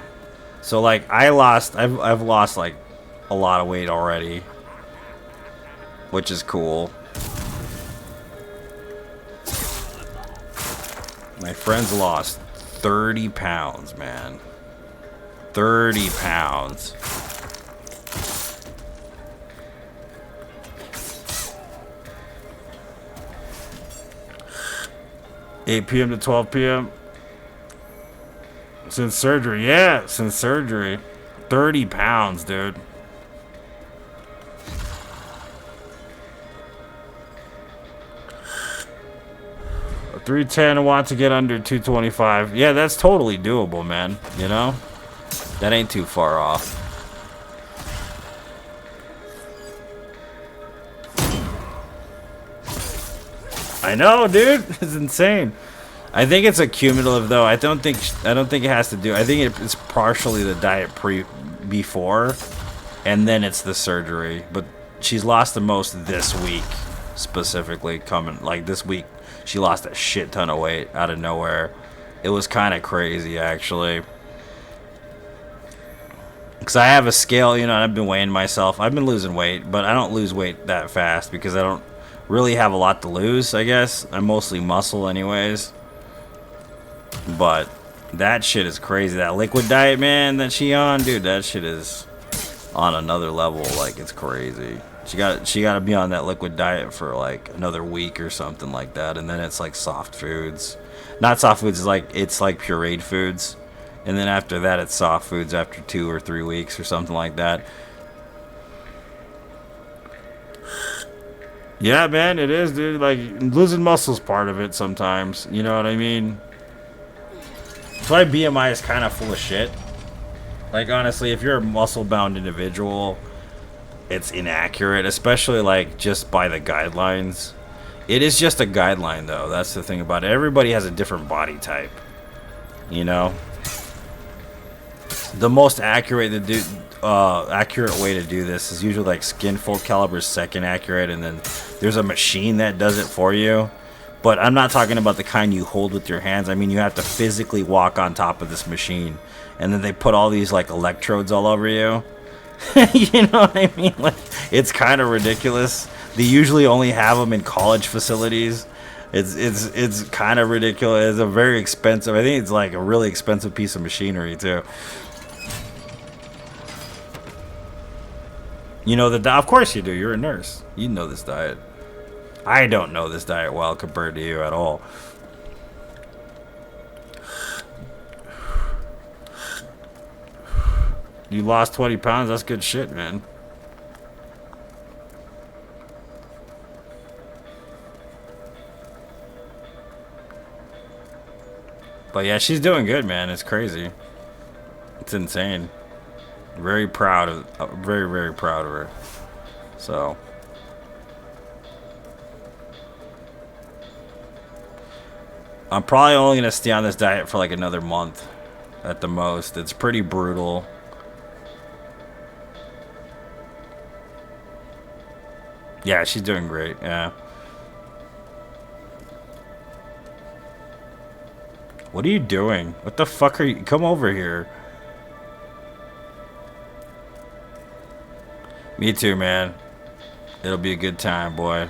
So, like, I've lost, like, a lot of weight already. Which is cool. My friend's lost 30 pounds, man. 30 pounds. 8 p.m. to 12 p.m. Since surgery. Yeah, since surgery. 30 pounds, dude. A 310, I want to get under 225. Yeah, that's totally doable, man. You know? That ain't too far off. I know, dude. It's insane. I think it's a cumulative, though. I don't think it has to do. I think it's partially the diet before, and then it's the surgery. But she's lost the most this week, specifically coming like this week. She lost a shit ton of weight out of nowhere. It was kind of crazy, actually. Because I have a scale, you know, and I've been weighing myself. I've been losing weight, but I don't lose weight that fast because I don't really have a lot to lose, I guess. I'm mostly muscle anyways. But that shit is crazy. That liquid diet, man, that she on, dude, that shit is on another level. Like, it's crazy. She got to be on that liquid diet for like another week or something like that, and then it's like soft foods. Not soft foods, it's like pureed foods. And then after that, it's soft foods after 2 or 3 weeks or something like that. Yeah, man, it is, dude. Like, losing muscle's part of it sometimes. You know what I mean? That's why BMI is kind of full of shit. Like, honestly, if you're a muscle-bound individual, it's inaccurate, especially, like, just by the guidelines. It is just a guideline, though. That's the thing about it. Everybody has a different body type. You know? The most accurate way to do this is usually like skin fold caliber is second accurate, and then there's a machine that does it for you. But I'm not talking about the kind you hold with your hands. I mean, you have to physically walk on top of this machine, and then they put all these like electrodes all over you. You know what I mean? Like, it's kind of ridiculous. They usually only have them in college facilities. It's kind of ridiculous. It's a very expensive. I think it's like a really expensive piece of machinery too. You know of course you do. You're a nurse. You know this diet. I don't know this diet well compared to you at all. You lost 20 pounds. That's good shit, man. But yeah, she's doing good, man. It's crazy. It's insane. Very proud of, very, very proud of her. So, I'm probably only gonna stay on this diet for like another month. at the most. It's pretty brutal. Yeah, she's doing great. Yeah. What are you doing? What the fuck are you? Come over here. Me too, man. It'll be a good time, boy.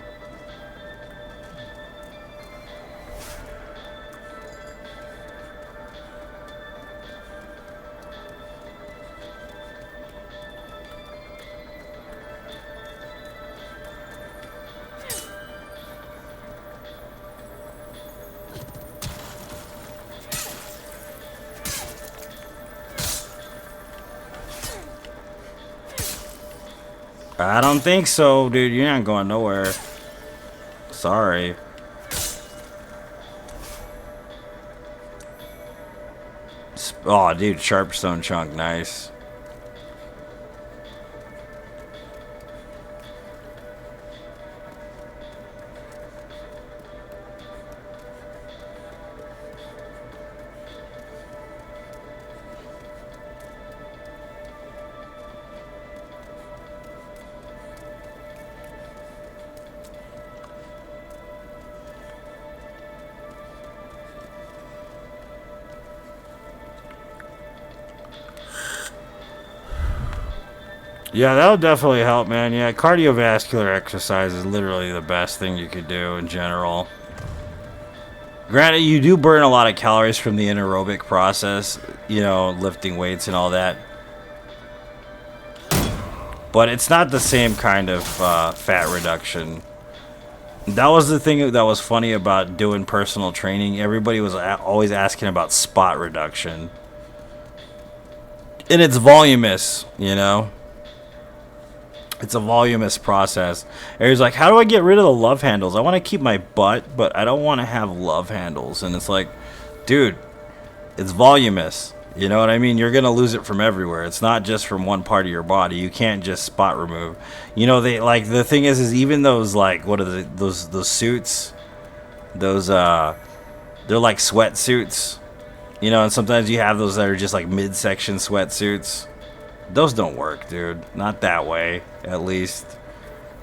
I don't think so, dude. You're not going nowhere. Sorry. Oh, dude, sharp stone chunk, nice. Yeah, that'll definitely help, man. Yeah, cardiovascular exercise is literally the best thing you could do in general. Granted, you do burn a lot of calories from the anaerobic process, you know, lifting weights and all that. But it's not the same kind of fat reduction. That was the thing that was funny about doing personal training. Everybody was always asking about spot reduction. And it's voluminous, you know? It's a voluminous process. And he's like, how do I get rid of the love handles? I want to keep my butt, but I don't want to have love handles. And it's like, dude, it's voluminous. You know what I mean? You're going to lose it from everywhere. It's not just from one part of your body. You can't just spot remove. You know, they like the thing is even those like what are those suits? Those they're like sweatsuits. You know, and sometimes you have those that are just like midsection sweatsuits. Those don't work, dude. Not that way, at least.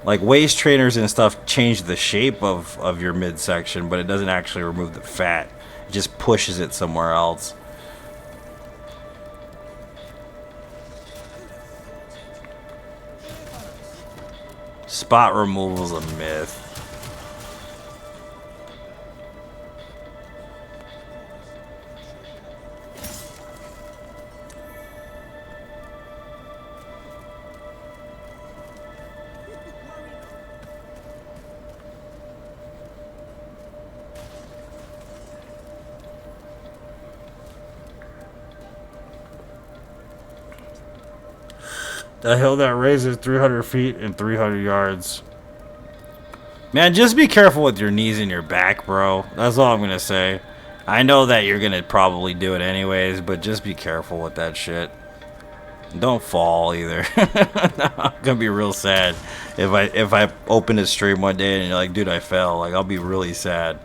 Like waist trainers and stuff change the shape of your midsection, but it doesn't actually remove the fat. It just pushes it somewhere else. Spot removal's a myth. The hill that raises 300 feet in 300 yards. Man, just be careful with your knees and your back, bro. That's all I'm going to say. I know that you're going to probably do it anyways, but just be careful with that shit. Don't fall either. I'm going to be real sad if I open a stream one day and you're like, dude, I fell. Like, I'll be really sad.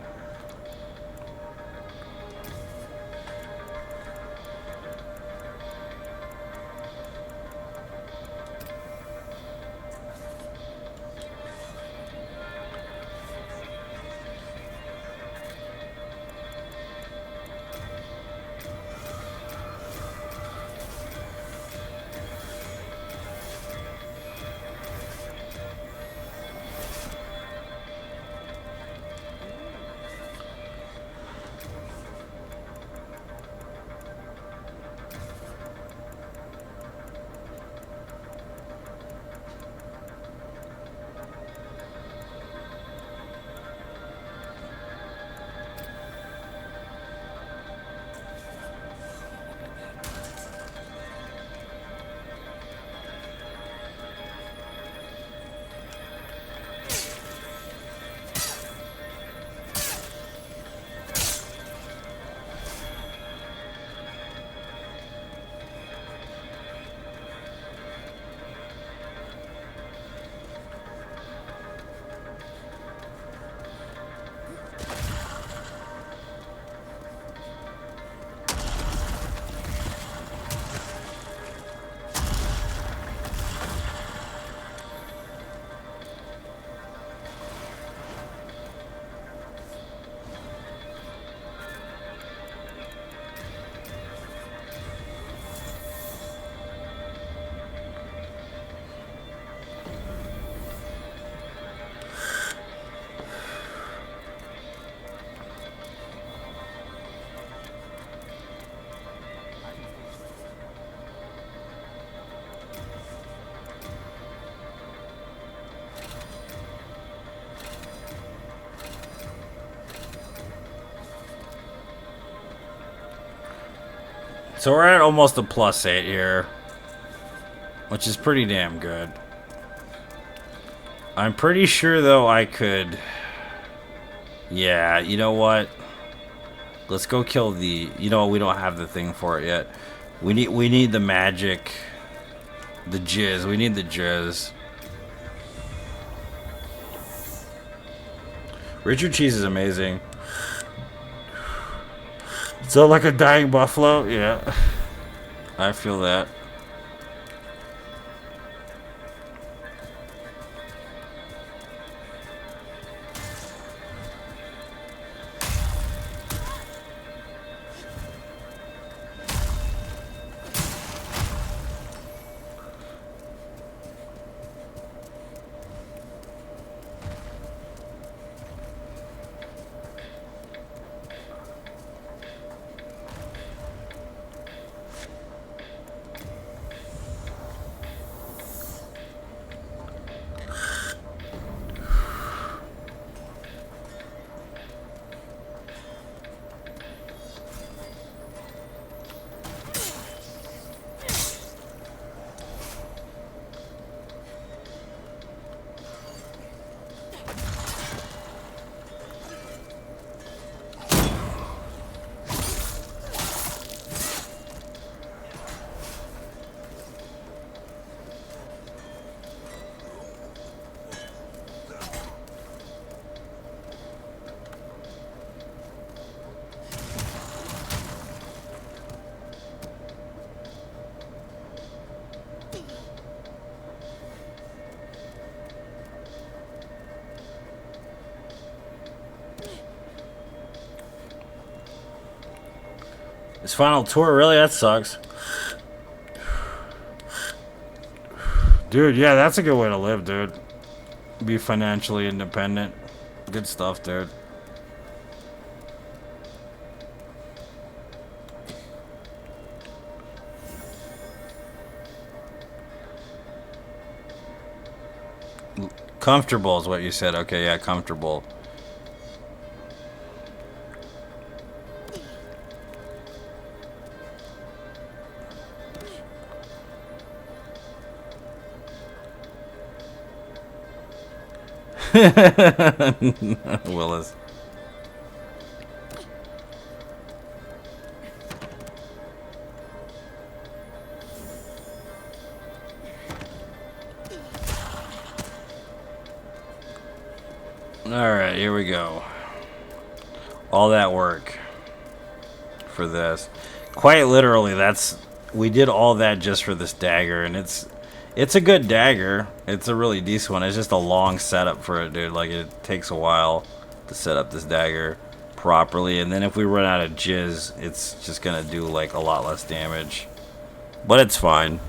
So we're at almost a +8 here, which is pretty damn good. I'm pretty sure though I could. Yeah, you know what? Let's go kill the. You know what? We don't have the thing for it yet. We need the magic. The jizz. We need the jizz. Richard Cheese is amazing. So like a dying buffalo? Yeah. I feel that. This final tour, really? That sucks. Dude, yeah, that's a good way to live, dude. Be financially independent. Good stuff, dude. Comfortable is what you said. Okay, yeah, comfortable. Willis. Alright, here we go. All that work for this. Quite literally, we did all that just for this dagger, and it's a good dagger. It's a really decent one. It's just a long setup for it, dude. Like, it takes a while to set up this dagger properly, and then if we run out of jizz, it's just gonna do like a lot less damage. But it's fine.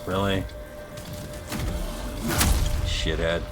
Really? Shithead.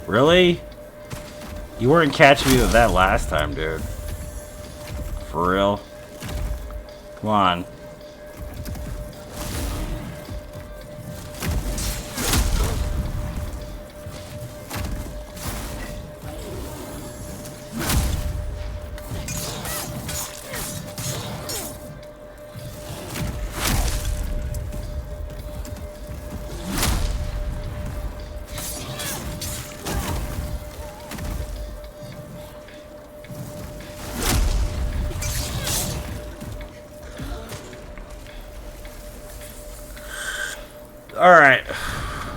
Really? You weren't catching me with that last time, dude. For real? Come on. Alright.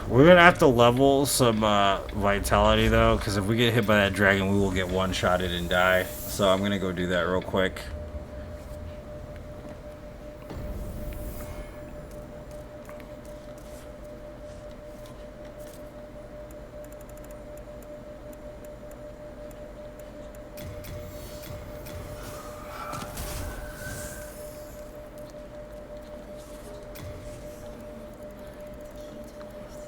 We're gonna have to level some vitality though, because if we get hit by that dragon, we will get one-shotted and die. So I'm gonna go do that real quick.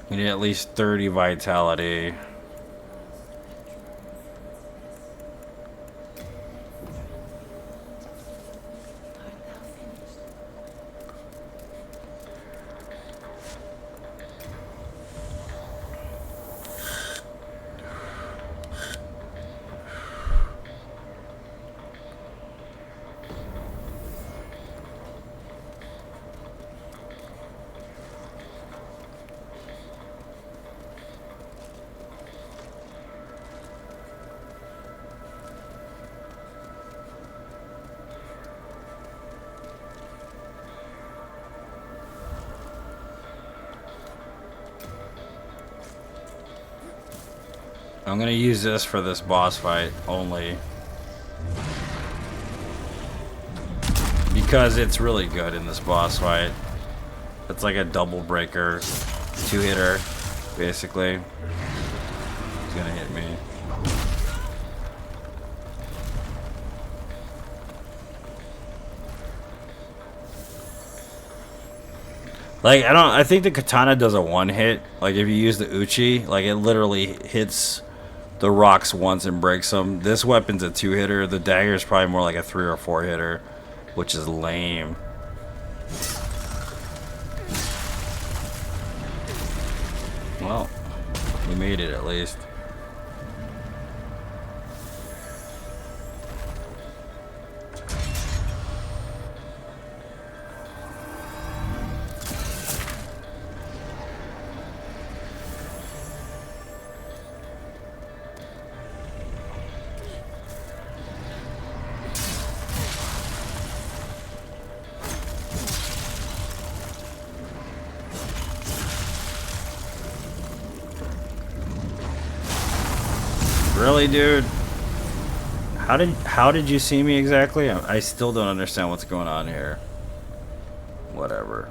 We need at least 30 vitality. I'm gonna use this for this boss fight only. Because it's really good in this boss fight. It's like a double breaker, two-hitter, basically. He's gonna hit me. Like, I think the katana does a one-hit. Like, if you use the uchi, like, it literally hits the rocks once and breaks them. This weapon's a two-hitter. The dagger is probably more like a 3 or 4-hitter, which is lame. Well, we made it at least. Really, dude? How did you see me exactly? I still don't understand what's going on here. Whatever.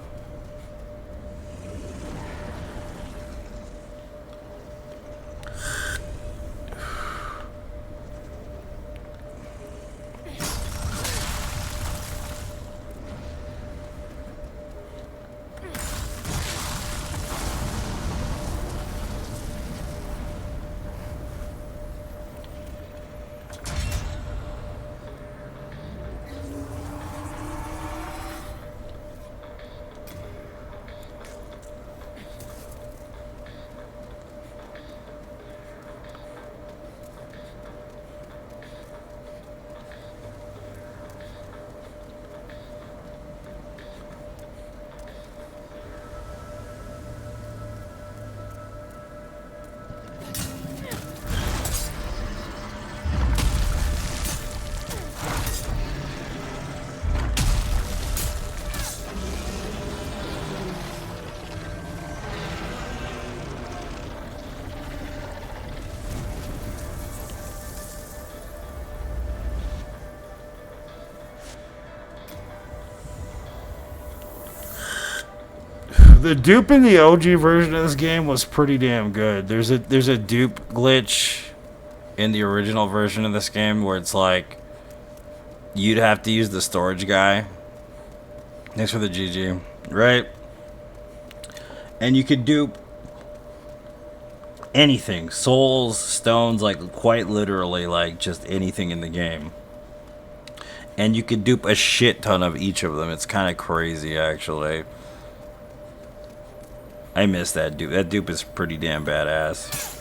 The dupe in the OG version of this game was pretty damn good. There's a dupe glitch in the original version of this game where it's like you'd have to use the storage guy. Thanks for the GG, right? And you could dupe anything, souls, stones, like quite literally like just anything in the game. And you could dupe a shit ton of each of them. It's kind of crazy, actually. I miss that dupe. That dupe is pretty damn badass.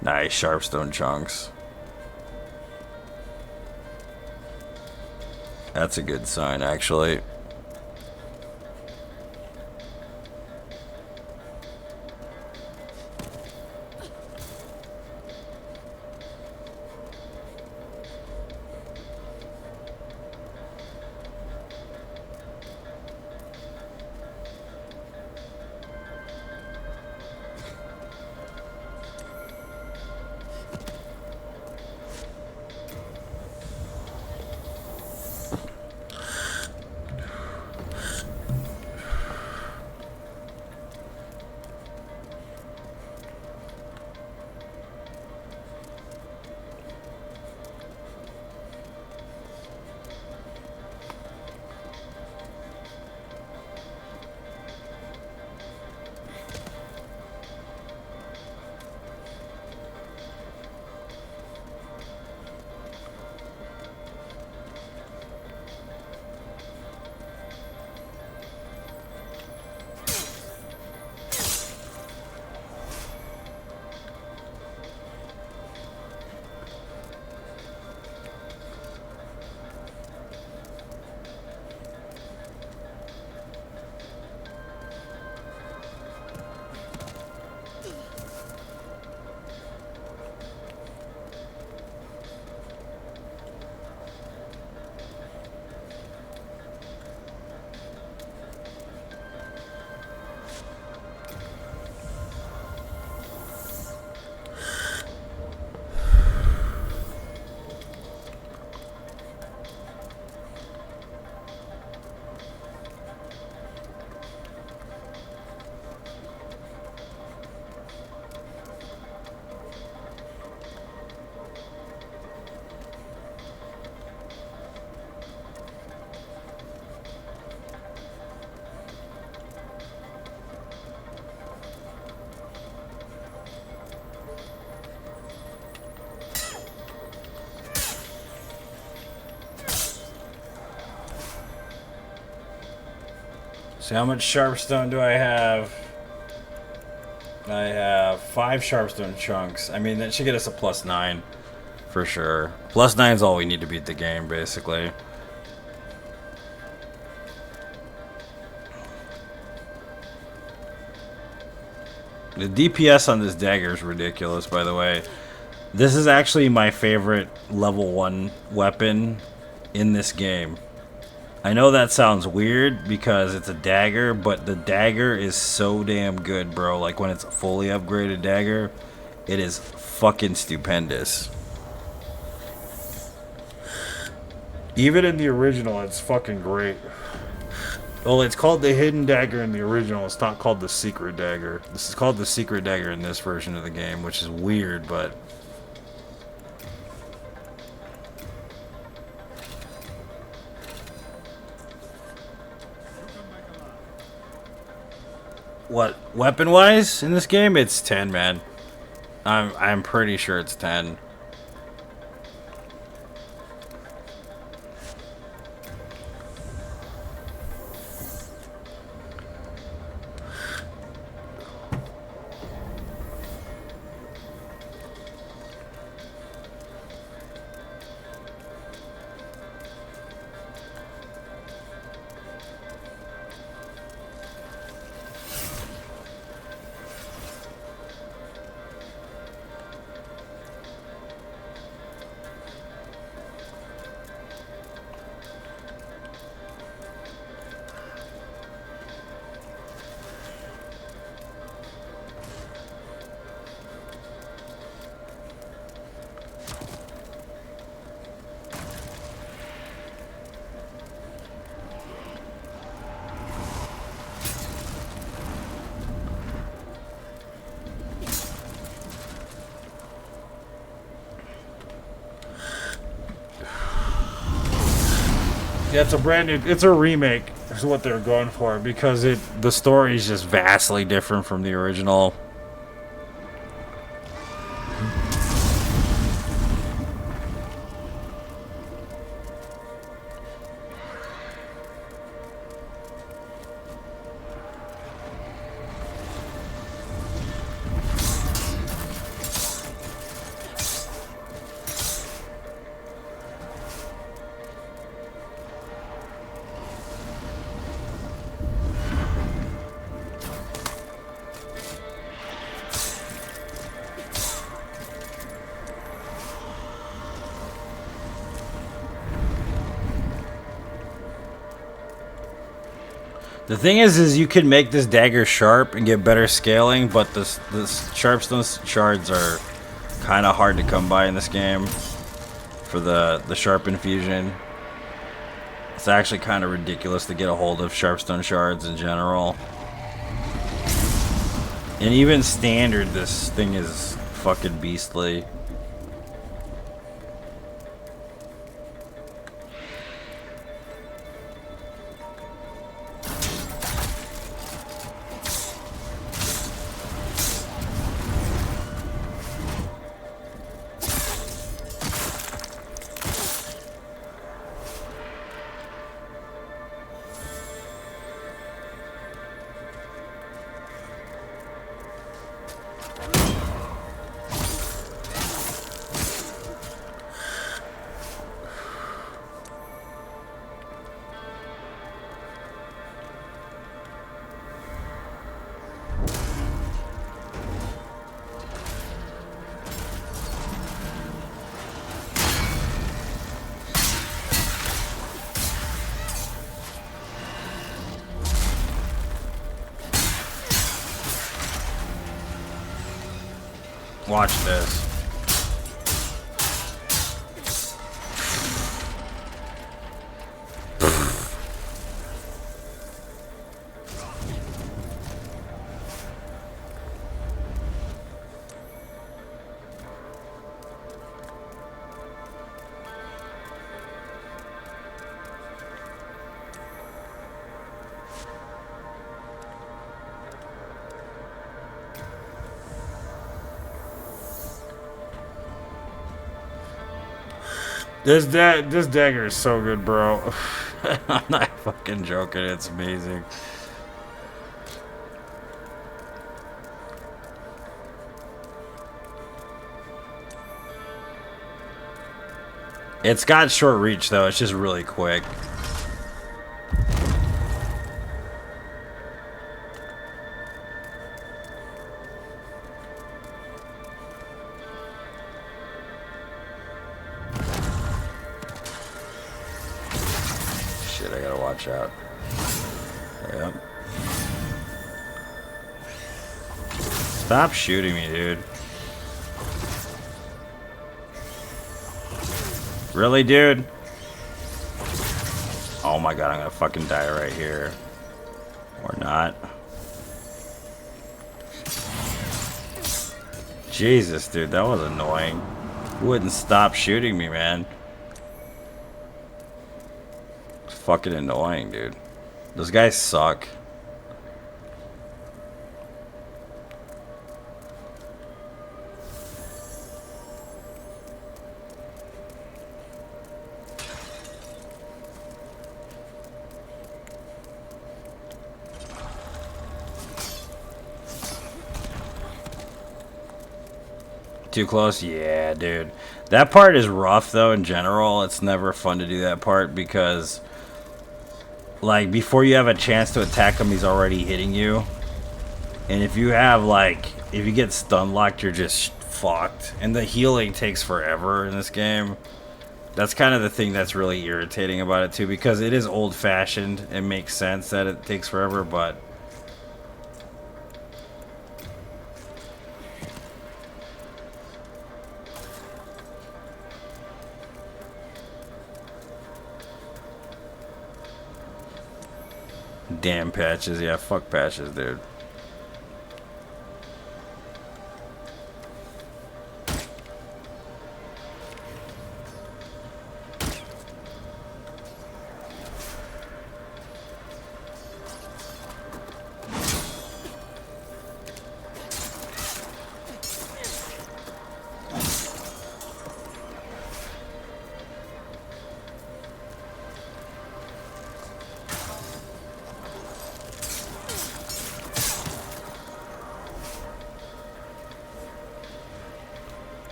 Nice, sharpstone chunks. That's a good sign, actually. So how much sharpstone do I have? I have 5 sharpstone chunks. I mean, that should get us a +9 for sure. +9 is all we need to beat the game, basically. The DPS on this dagger is ridiculous, by the way. This is actually my favorite level 1 weapon in this game. I know that sounds weird because it's a dagger, but the dagger is so damn good, bro. Like, when it's a fully upgraded dagger, it is fucking stupendous. Even in the original, it's fucking great. Well, it's called the hidden dagger in the original. It's not called the secret dagger. This is called the secret dagger in this version of the game, which is weird, but... What, weapon-wise in this game? It's 10, man. I'm pretty sure it's 10. Yeah, it's a brand new, it's a remake is what they're going for, because the story is just vastly different from the original. The thing is you can make this dagger sharp and get better scaling, but the sharpstone shards are kind of hard to come by in this game for the sharp infusion. It's actually kind of ridiculous to get a hold of sharpstone shards in general. And even standard, this thing is fucking beastly. Watch this. This dagger is so good, bro. I'm not fucking joking. It's amazing. It's got short reach though. It's just really quick. Shit, I gotta watch out. Yep. Stop shooting me, dude. Really, dude? Oh my god, I'm gonna fucking die right here. Or not. Jesus, dude, that was annoying. You wouldn't stop shooting me, man. It's fucking annoying, dude. Those guys suck. Too close? Yeah, dude. That part is rough, though, in general. It's never fun to do that part because, like, before you have a chance to attack him, he's already hitting you. And if you have, like, if you get stun locked, you're just fucked. And the healing takes forever in this game. That's kind of the thing that's really irritating about it, too, because it is old-fashioned. It makes sense that it takes forever, but... Damn patches. Yeah, fuck patches, dude.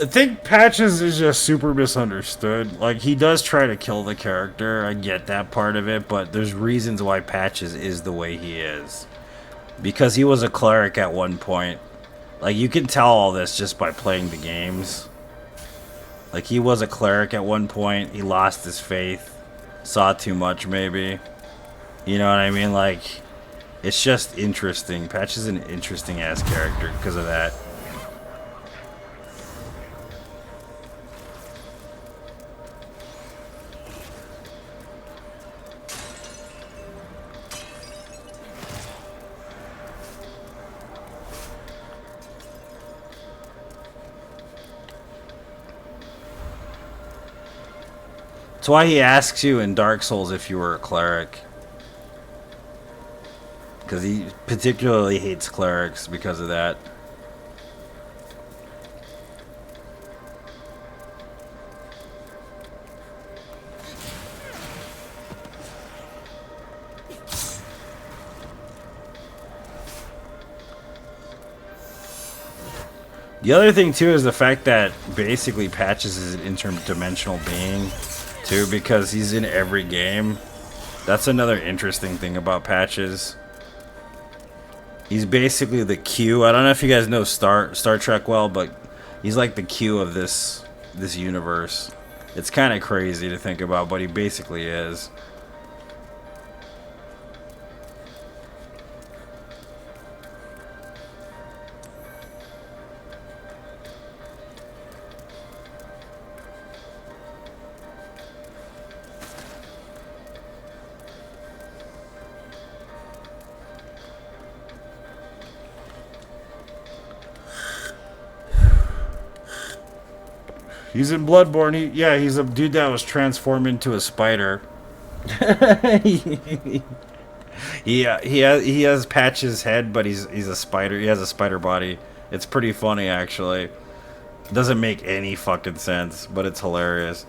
I think Patches is just super misunderstood. Like, he does try to kill the character. I get that part of it, but there's reasons why Patches is the way he is. Because he was a cleric at one point. Like, you can tell all this just by playing the games. Like, he was a cleric at one point. He lost his faith. Saw too much, maybe. You know what I mean? Like, it's just interesting. Patches is an interesting-ass character because of that. That's why he asks you in Dark Souls if you were a cleric. Because he particularly hates clerics because of that. The other thing, too, is the fact that basically Patches is an interdimensional being. Too, because he's in every game. That's another interesting thing about Patches. He's basically the Q. I don't know if you guys know Star Trek well, but he's like the Q of this universe. It's kind of crazy to think about, but he basically is. He's in Bloodborne. He's a dude that was transformed into a spider. He has Patch's head, but he's a spider. He has a spider body. It's pretty funny actually. Doesn't make any fucking sense, but it's hilarious.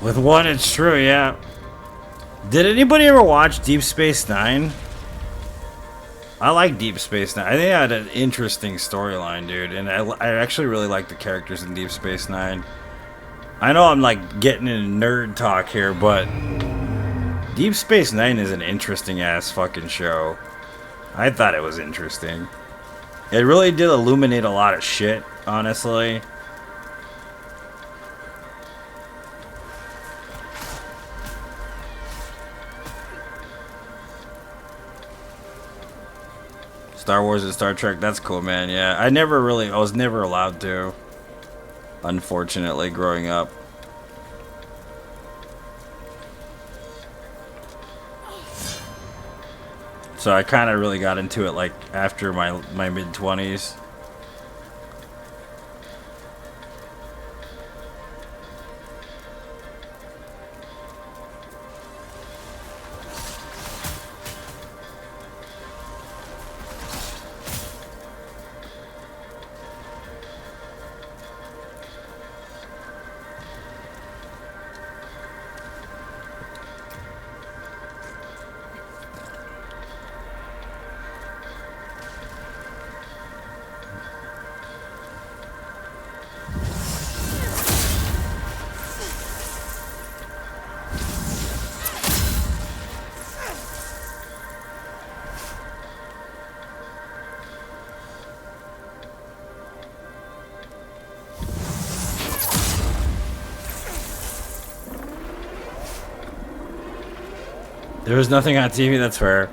With one, it's true, yeah. Did anybody ever watch Deep Space Nine? I like Deep Space Nine. I think it had an interesting storyline, dude. And I actually really like the characters in Deep Space Nine. I know I'm like getting into nerd talk here, but Deep Space Nine is an interesting ass fucking show. I thought it was interesting. It really did illuminate a lot of shit, honestly. Star Wars and Star Trek, that's cool, man. Yeah, I was never allowed to, unfortunately, growing up. So I kind of really got into it like after my mid-20s. There was nothing on TV, that's fair.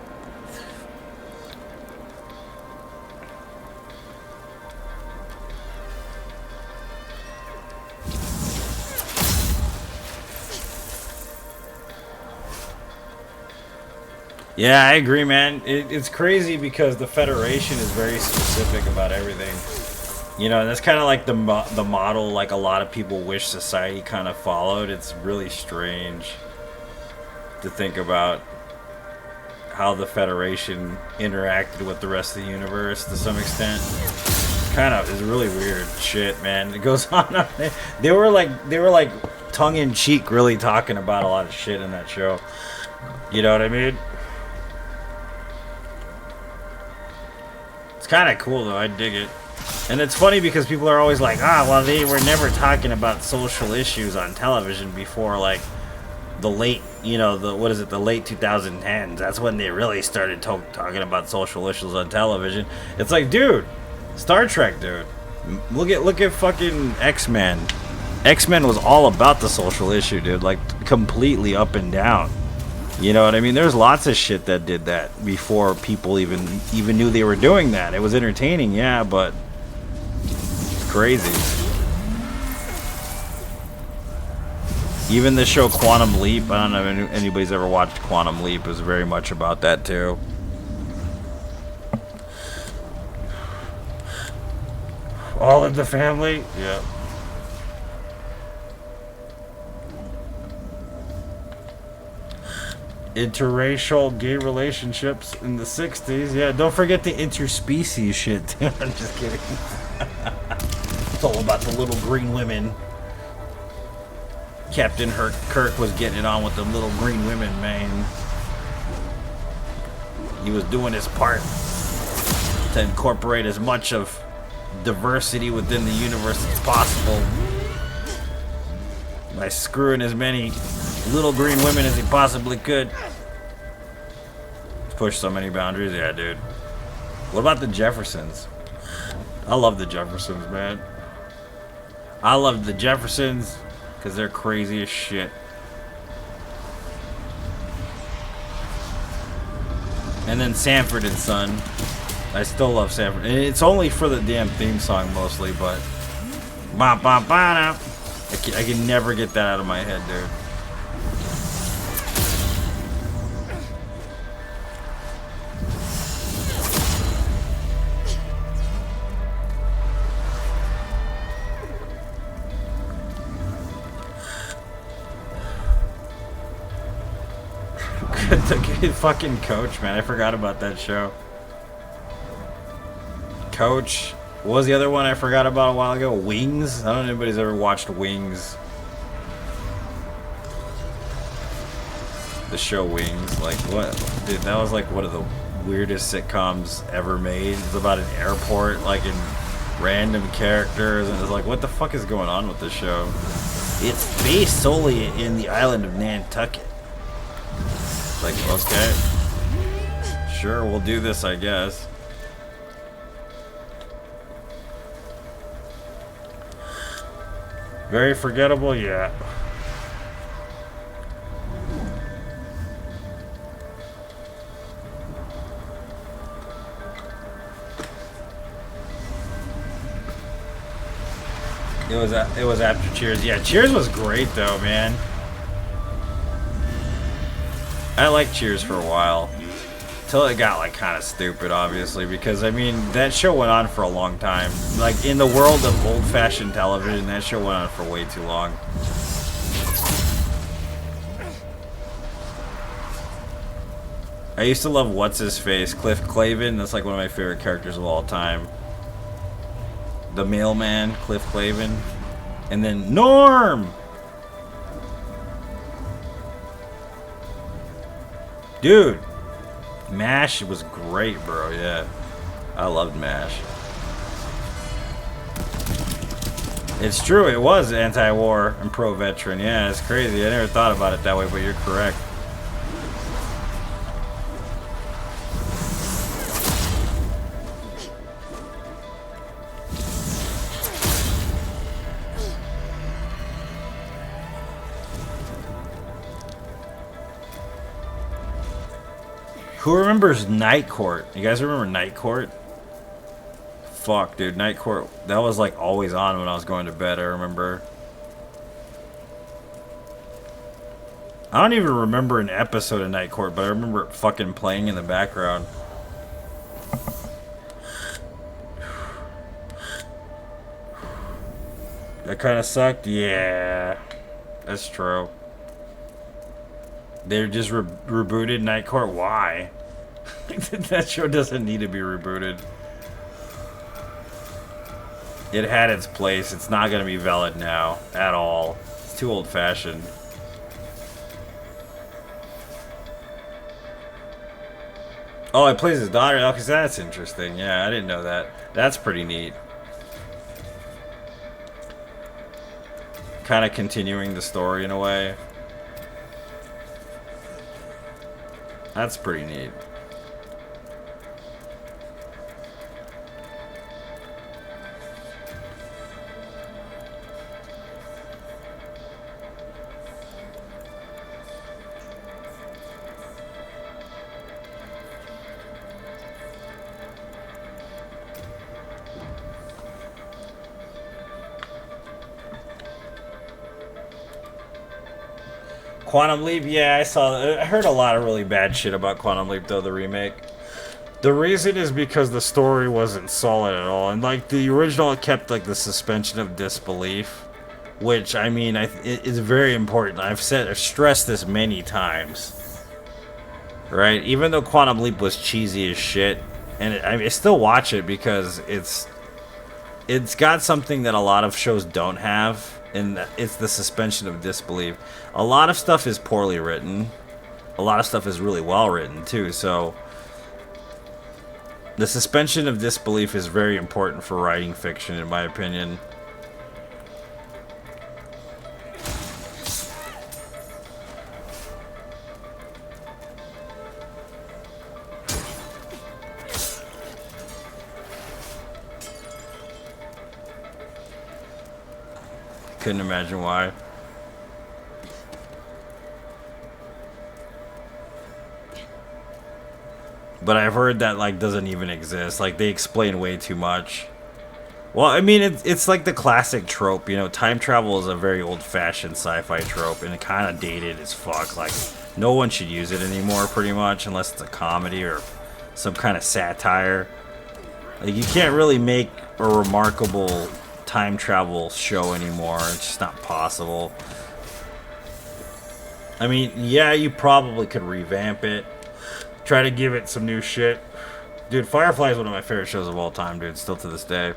Yeah, I agree, man. It's crazy because the Federation is very specific about everything. You know, that's kind of like the model like a lot of people wish society kind of followed. It's really strange to think about how the Federation interacted with the rest of the universe to some extent. Kind of is really weird shit, man. It goes on. They were like tongue-in-cheek really talking about a lot of shit in that show. You know what I mean? It's kind of cool though. I dig it. And it's funny because people are always like, well, they were never talking about social issues on television before, like, the late, the late 2010s. That's when they really started talking about social issues on television. It's like, dude, Star Trek, dude. Look at fucking X-Men. X-Men was all about the social issue, dude. Like, completely up and down. You know what I mean? There's lots of shit that did that before people even knew they were doing that. It was entertaining, yeah, but it's crazy. Even the show Quantum Leap, I don't know if anybody's ever watched Quantum Leap, it was very much about that too. All in the Family? Yeah. Interracial gay relationships in the 60s. Yeah, don't forget the interspecies shit. I'm just kidding. It's all about the little green women. Captain Kirk was getting it on with the little green women, man. He was doing his part to incorporate as much of diversity within the universe as possible by screwing as many little green women as he possibly could. Push so many boundaries, yeah, dude. What about the Jeffersons? I love the Jeffersons, man. I love the Jeffersons because they're crazy as shit. And then Sanford and Son. I still love Sanford. And it's only for the damn theme song mostly, but I can never get that out of my head, dude. The fucking Coach, man. I forgot about that show. Coach. What was the other one I forgot about a while ago? Wings? I don't know if anybody's ever watched Wings. The show Wings. Like, what? Dude, that was like one of the weirdest sitcoms ever made. It's about an airport, like, in random characters. And it's like, what the fuck is going on with this show? It's based solely in the island of Nantucket. Like, okay. Sure, we'll do this, I guess. Very forgettable, yeah. It was after Cheers. Yeah, Cheers was great though, man. I liked Cheers for a while. Till it got like kind of stupid, obviously, because I mean that show went on for a long time. Like in the world of old-fashioned television, that show went on for way too long. I used to love what's his face, Cliff Clavin. That's like one of my favorite characters of all time. The mailman, Cliff Clavin, and then Norm. Dude. MASH was great, bro, yeah. I loved MASH. It's true, it was anti-war and pro-veteran. Yeah, it's crazy. I never thought about it that way, but you're correct. Who remembers Night Court? You guys remember Night Court? Fuck, dude, Night Court. That was like always on when I was going to bed, I remember. I don't even remember an episode of Night Court, but I remember it fucking playing in the background. That kind of sucked? Yeah. That's true. They just rebooted Night Court. Why? That show doesn't need to be rebooted. It had its place. It's not going to be valid now at all. It's too old-fashioned. Oh, it plays his daughter. Oh, because that's interesting. Yeah, I didn't know that. That's pretty neat. Kind of continuing the story in a way. That's pretty neat. Quantum Leap, yeah, I saw. I heard a lot of really bad shit about Quantum Leap, though, the remake. The reason is because the story wasn't solid at all, and like the original kept like the suspension of disbelief, which I mean, it is very important. I've stressed this many times, right? Even though Quantum Leap was cheesy as shit, and I still watch it because it's got something that a lot of shows don't have, and it's the suspension of disbelief. A lot of stuff is poorly written, a lot of stuff is really well written too, so. The suspension of disbelief is very important for writing fiction, in my opinion. Couldn't imagine why. But I've heard that like doesn't even exist. Like they explain way too much. Well, I mean it's like the classic trope, you know, time travel is a very old-fashioned sci-fi trope and it kind of dated as fuck. Like no one should use it anymore pretty much unless it's a comedy or some kind of satire. Like you can't really make a remarkable time travel show anymore. It's just not possible. I mean, yeah, you probably could revamp it. Try to give it some new shit. Dude, Firefly is one of my favorite shows of all time, dude. Still to this day.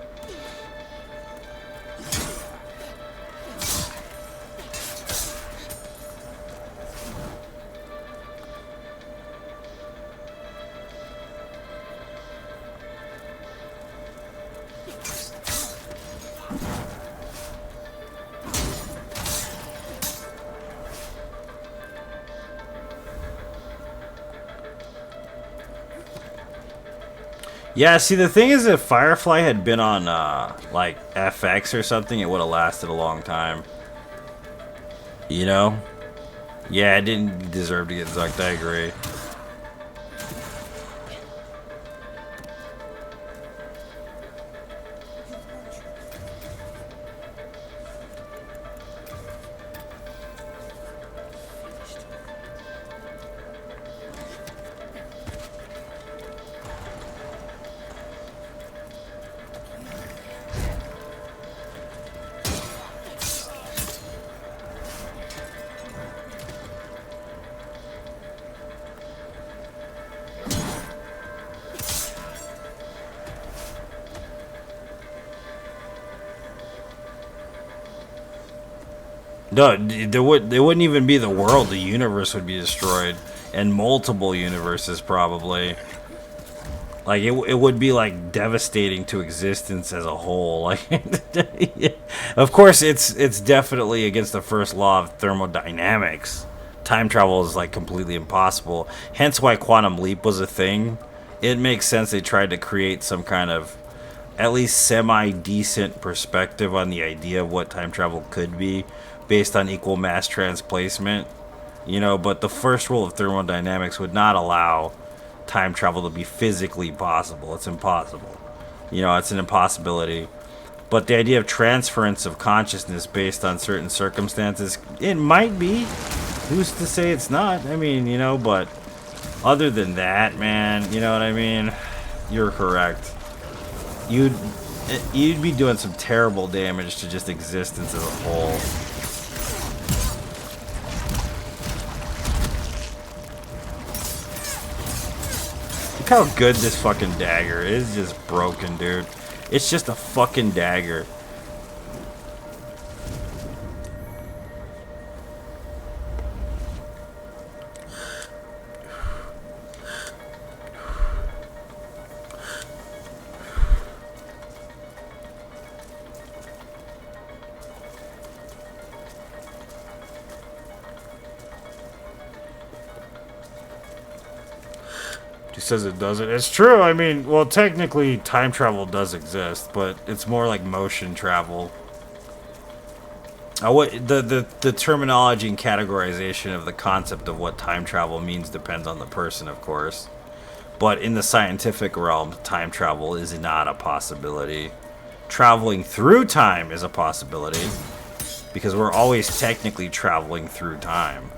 Yeah, see, the thing is, if Firefly had been on, like, FX or something, it would have lasted a long time. You know? Yeah, it didn't deserve to get zucked, I agree. No, there wouldn't even be the world. The universe would be destroyed, and multiple universes probably. Like it would be like devastating to existence as a whole. Like, of course, it's definitely against the first law of thermodynamics. Time travel is like completely impossible. Hence, why Quantum Leap was a thing. It makes sense they tried to create some kind of at least semi-decent perspective on the idea of what time travel could be based on equal mass transplacement, you know, but the first rule of thermodynamics would not allow time travel to be physically possible. It's impossible. You know, it's an impossibility. But the idea of transference of consciousness based on certain circumstances, it might be. Who's to say it's not? I mean, you know, but other than that, man, you know what I mean? You're correct. You'd be doing some terrible damage to just existence as a whole. Look how good this fucking dagger is. Just broken, dude. It's just a fucking dagger. He says it doesn't. It's true. I mean, well, technically, time travel does exist, but it's more like motion travel. The terminology and categorization of the concept of what time travel means depends on the person, of course. But in the scientific realm, time travel is not a possibility. Traveling through time is a possibility, because we're always technically traveling through time.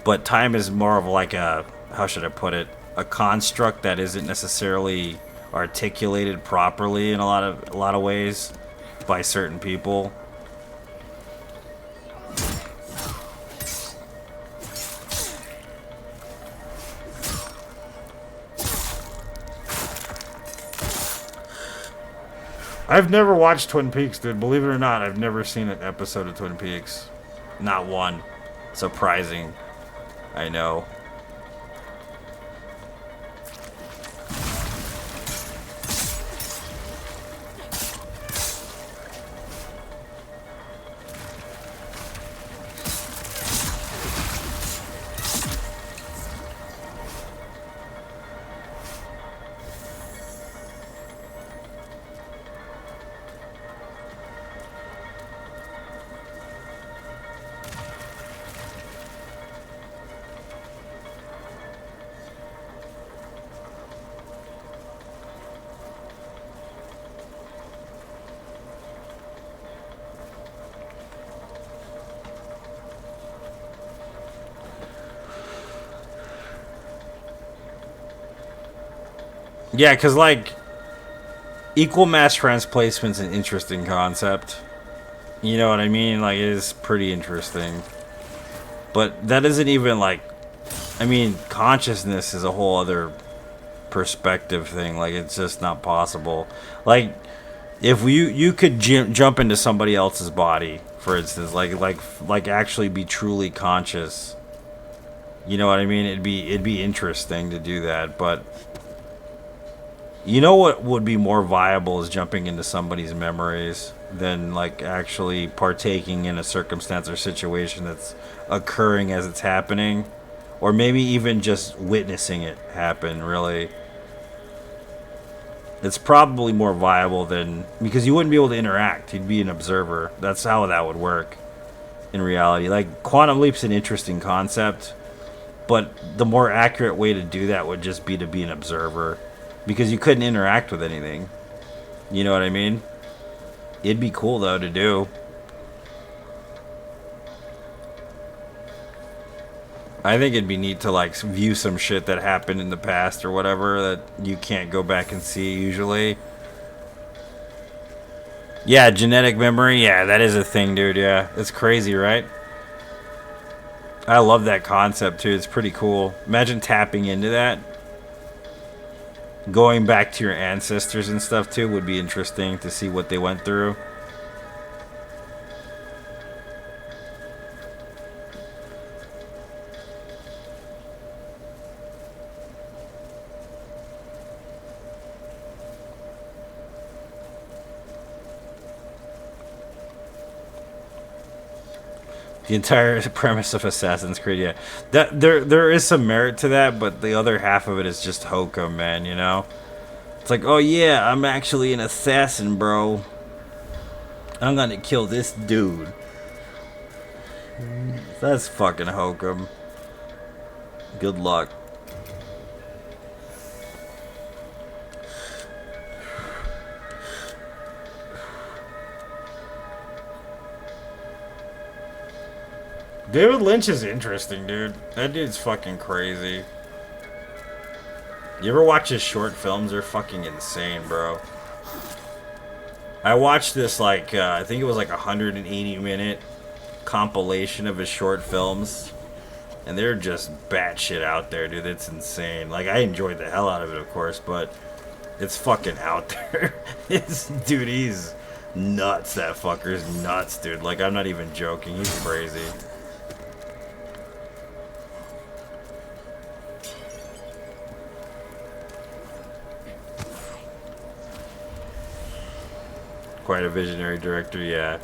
but time is more of like a, how should I put it, a construct that isn't necessarily articulated properly in a lot of ways by certain people. I've never watched Twin Peaks, dude. Believe it or not, I've never seen an episode of Twin Peaks. Not one. Surprising. I know. Yeah, because, like, equal mass transplacement's an interesting concept. You know what I mean? Like, it is pretty interesting. But that isn't even, like... I mean, consciousness is a whole other perspective thing. Like, it's just not possible. Like, if you could jump into somebody else's body, for instance, like actually be truly conscious. You know what I mean? It'd be interesting to do that, but... You know what would be more viable is jumping into somebody's memories than, like, actually partaking in a circumstance or situation that's occurring as it's happening. Or maybe even just witnessing it happen, really. It's probably more viable than... Because you wouldn't be able to interact. You'd be an observer. That's how that would work in reality. Like, Quantum Leap's an interesting concept, but the more accurate way to do that would just be to be an observer. Because you couldn't interact with anything. You know what I mean? It'd be cool, though, to do. I think it'd be neat to, like, view some shit that happened in the past or whatever that you can't go back and see usually. Yeah, genetic memory. Yeah, that is a thing, dude. Yeah, it's crazy, right? I love that concept, too. It's pretty cool. Imagine tapping into that. Going back to your ancestors and stuff too would be interesting to see what they went through. The entire premise of Assassin's Creed, yeah. That there is some merit to that, but the other half of it is just hokum, man, you know? It's like, oh yeah, I'm actually an assassin, bro. I'm gonna kill this dude. That's fucking hokum. Good luck. David Lynch is interesting, dude. That dude's fucking crazy. You ever watch his short films? They're fucking insane, bro. I watched this, like, I think it was like a 180-minute compilation of his short films. And they're just batshit out there, dude. It's insane. Like, I enjoyed the hell out of it, of course, but it's fucking out there. Dude, he's nuts. That fucker's nuts, dude. Like, I'm not even joking. He's crazy. Quite a visionary director, yeah.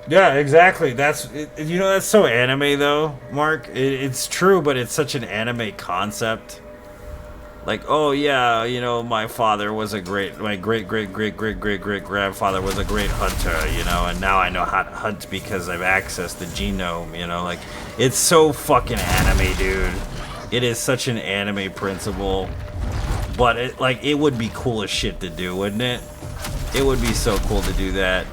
Yeah, exactly. That's you know, that's so anime though, Mark. It's true, but it's such an anime concept. like, oh yeah, you know, my father was a great, my great grandfather was a great hunter, you know, and now I know how to hunt because I've accessed the genome, you know, like, it's so fucking anime, dude. It is such an anime principle, but it, like, it would be cool as shit to do, wouldn't it? It would be so cool to do that.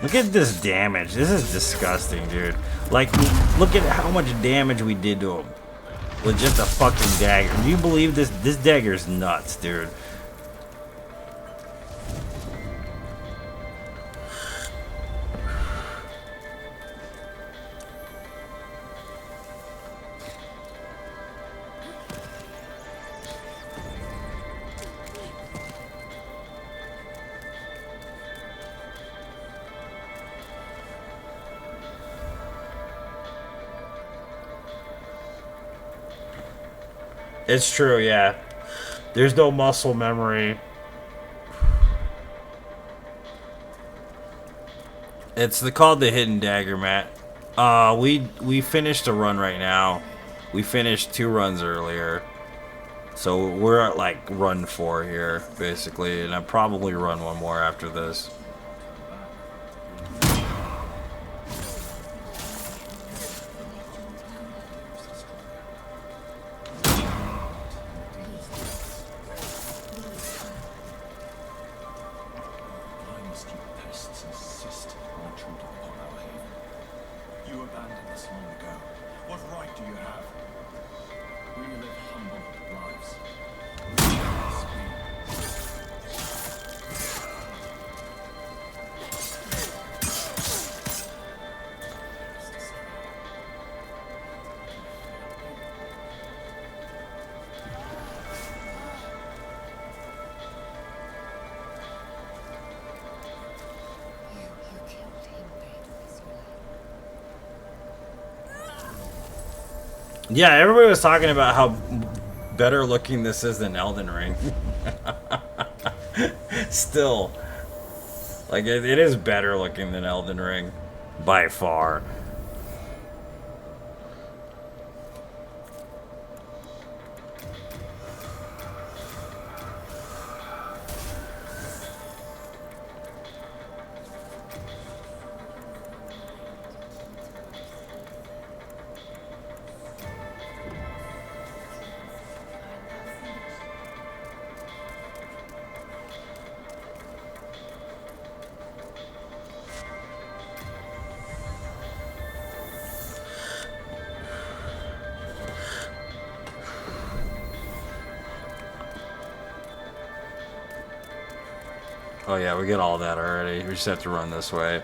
Look at this damage. This is disgusting, dude. Like, look at how much damage we did to him with just a fucking dagger. Do you believe this? This dagger's nuts, dude. It's true, yeah. There's no muscle memory. It's called the Hidden Dagger, Matt. We finished a run right now. We finished 2 runs earlier. So we're at like run 4 here, basically, and I'll probably run 1 more after this. Yeah, everybody was talking about how better looking this is than Elden Ring. Still, like, it is better looking than Elden Ring by far. Oh yeah, we get all that already. We just have to run this way.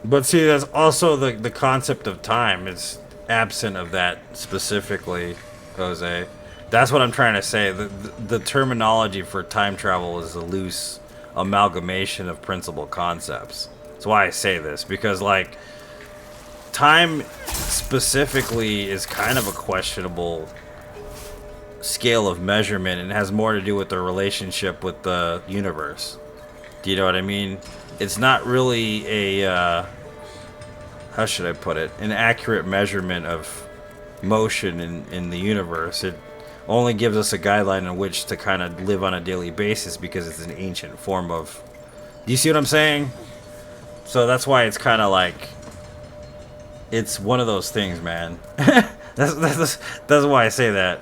But see, that's also the concept of time is absent of that specifically, Jose. That's what I'm trying to say. The terminology for time travel is a loose amalgamation of principal concepts. That's why I say this, because, like, time specifically is kind of a questionable scale of measurement, and it has more to do with the relationship with the universe. Do you know what I mean? It's not really a, how should I put it, an accurate measurement of motion in the universe. It only gives us a guideline in which to kind of live on a daily basis because it's an ancient form of... Do you see what I'm saying? So that's why it's kind of like... It's one of those things, man. That's why I say that.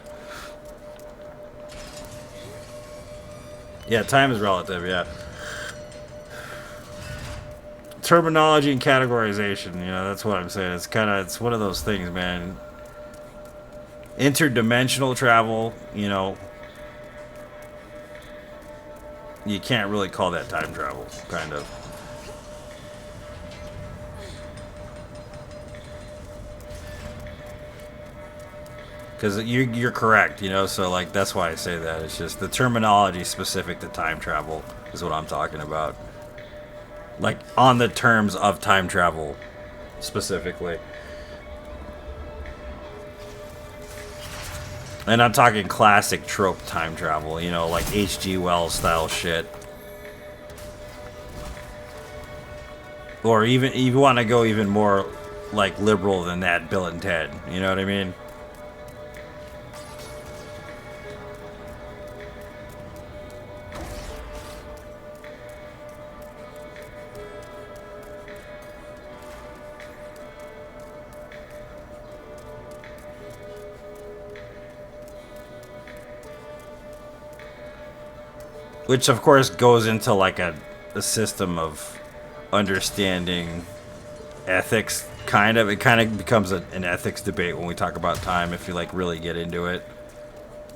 Yeah, time is relative, yeah. Terminology and categorization, you know, that's what I'm saying. It's one of those things, man. Interdimensional travel, you know, you can't really call that time travel, kind of. Because you're correct, you know, so like that's why I say that. It's just the terminology specific to time travel is what I'm talking about. Like on the terms of time travel specifically. And I'm talking classic trope time travel, you know, like H.G. Wells style shit. Or even if you want to go even more like liberal than that, Bill and Ted. You know what I mean? Which of course goes into like a system of understanding ethics, kind of. It kind of becomes an ethics debate when we talk about time, if you like really get into it.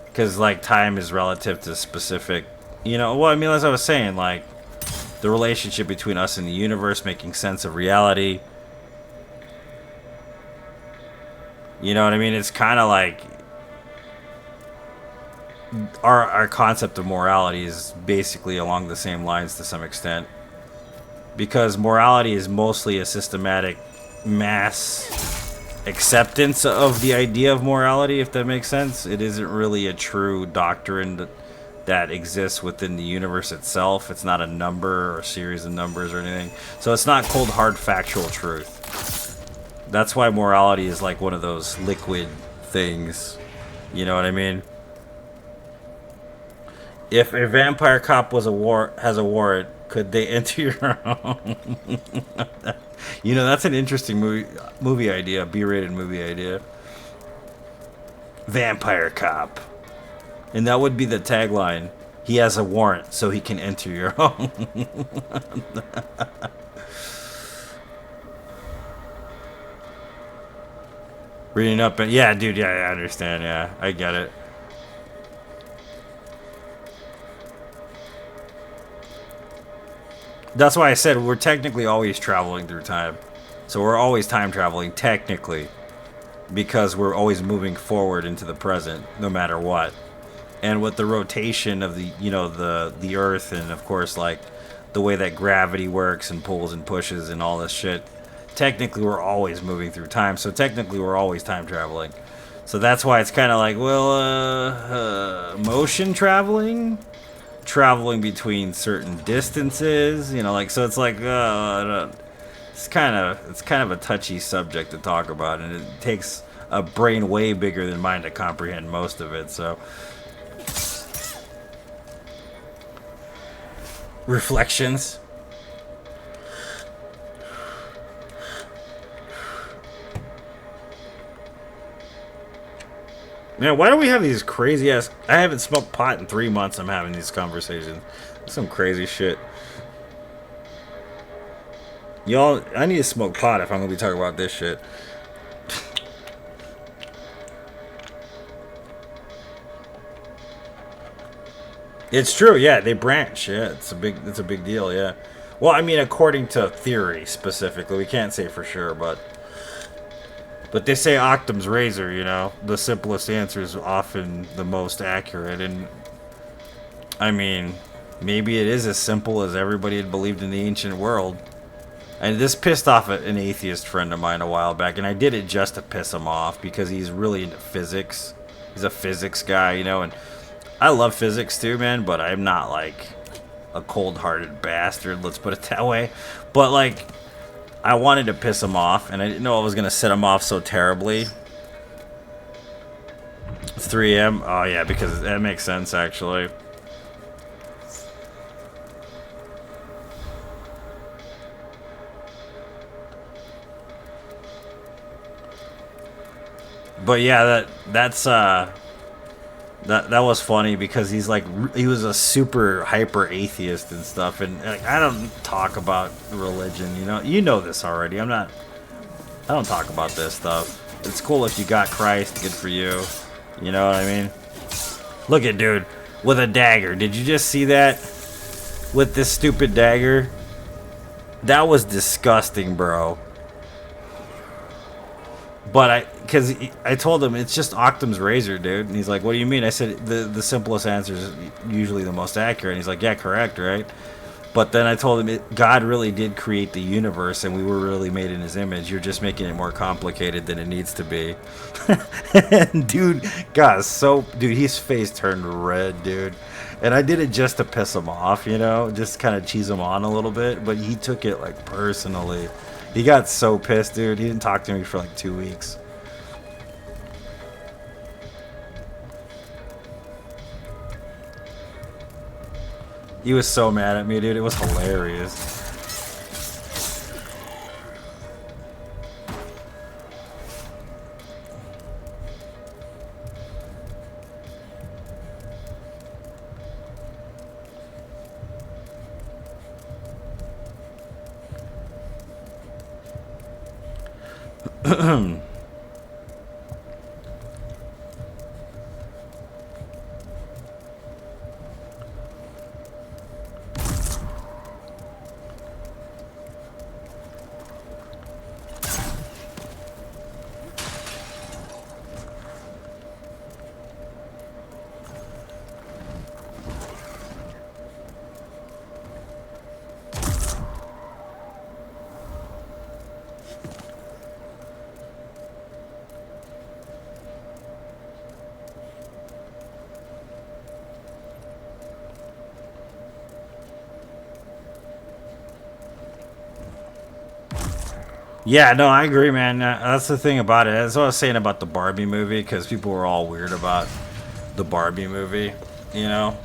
Because like time is relative to specific, you know, well, I mean, as I was saying, like the relationship between us and the universe, making sense of reality. You know what I mean? It's kind of like our concept of morality is basically along the same lines to some extent, because morality is mostly a systematic mass acceptance of the idea of morality, if that makes sense. It isn't really a true doctrine that exists within the universe itself. It's not a number or a series of numbers or anything, so it's not cold hard factual truth. That's why morality is like one of those liquid things, you know what I mean? If a vampire cop has a warrant, could they enter your home? You know, that's an interesting movie idea, B-rated movie idea. Vampire cop, and that would be the tagline. He has a warrant, so he can enter your home. Reading up, and yeah, dude, yeah, I understand. Yeah, I get it. That's why I said we're technically always traveling through time. So we're always time traveling, technically, because we're always moving forward into the present, no matter what. And with the rotation of the, you know, the Earth, and of course, like the way that gravity works and pulls and pushes and all this shit, technically we're always moving through time. So technically we're always time traveling. So that's why it's kind of like, well, motion traveling between certain distances, you know, like, so it's like it's kind of a touchy subject to talk about, and it takes a brain way bigger than mine to comprehend most of it. So reflections. Man, why do we have these crazy ass? I haven't smoked pot in 3 months. I'm having these conversations. Some crazy shit. Y'all, I need to smoke pot if I'm gonna be talking about this shit. It's true, yeah. They branch, yeah. It's a big deal, yeah. Well, I mean, according to theory specifically, we can't say for sure, but they say Octum's razor. You know, the simplest answer is often the most accurate, and I mean, maybe it is as simple as everybody had believed in the ancient world. And this pissed off an atheist friend of mine a while back, and I did it just to piss him off because he's really into physics. He's a physics guy, you know, and I love physics too, man, but I'm not like a cold-hearted bastard, let's put it that way. But like, I wanted to piss him off, and I didn't know I was gonna set him off so terribly. It's 3 a.m. Oh yeah, because that makes sense actually. But yeah, that was funny because he's like he was a super hyper atheist and stuff, and like I don't talk about religion, you know this already. I don't talk about this stuff. It's cool if you got Christ, good for you. You know what I mean? Look at dude with a dagger. Did you just see that? With this stupid dagger? That was disgusting, bro. But because I told him it's just Octum's razor, dude, and he's like, "What do you mean?" I said the simplest answer is usually the most accurate. And he's like, "Yeah, correct, right?" But then I told him God really did create the universe, and we were really made in His image. You're just making it more complicated than it needs to be. And dude, dude, his face turned red, dude. And I did it just to piss him off, just kind of cheese him on a little bit. But he took it like personally. He got so pissed, dude. He didn't talk to me for like 2 weeks. He was so mad at me, dude. It was hilarious. Yeah, no, I agree, man. That's the thing about it. That's what I was saying about the Barbie movie, because people were all weird about the Barbie movie, you know?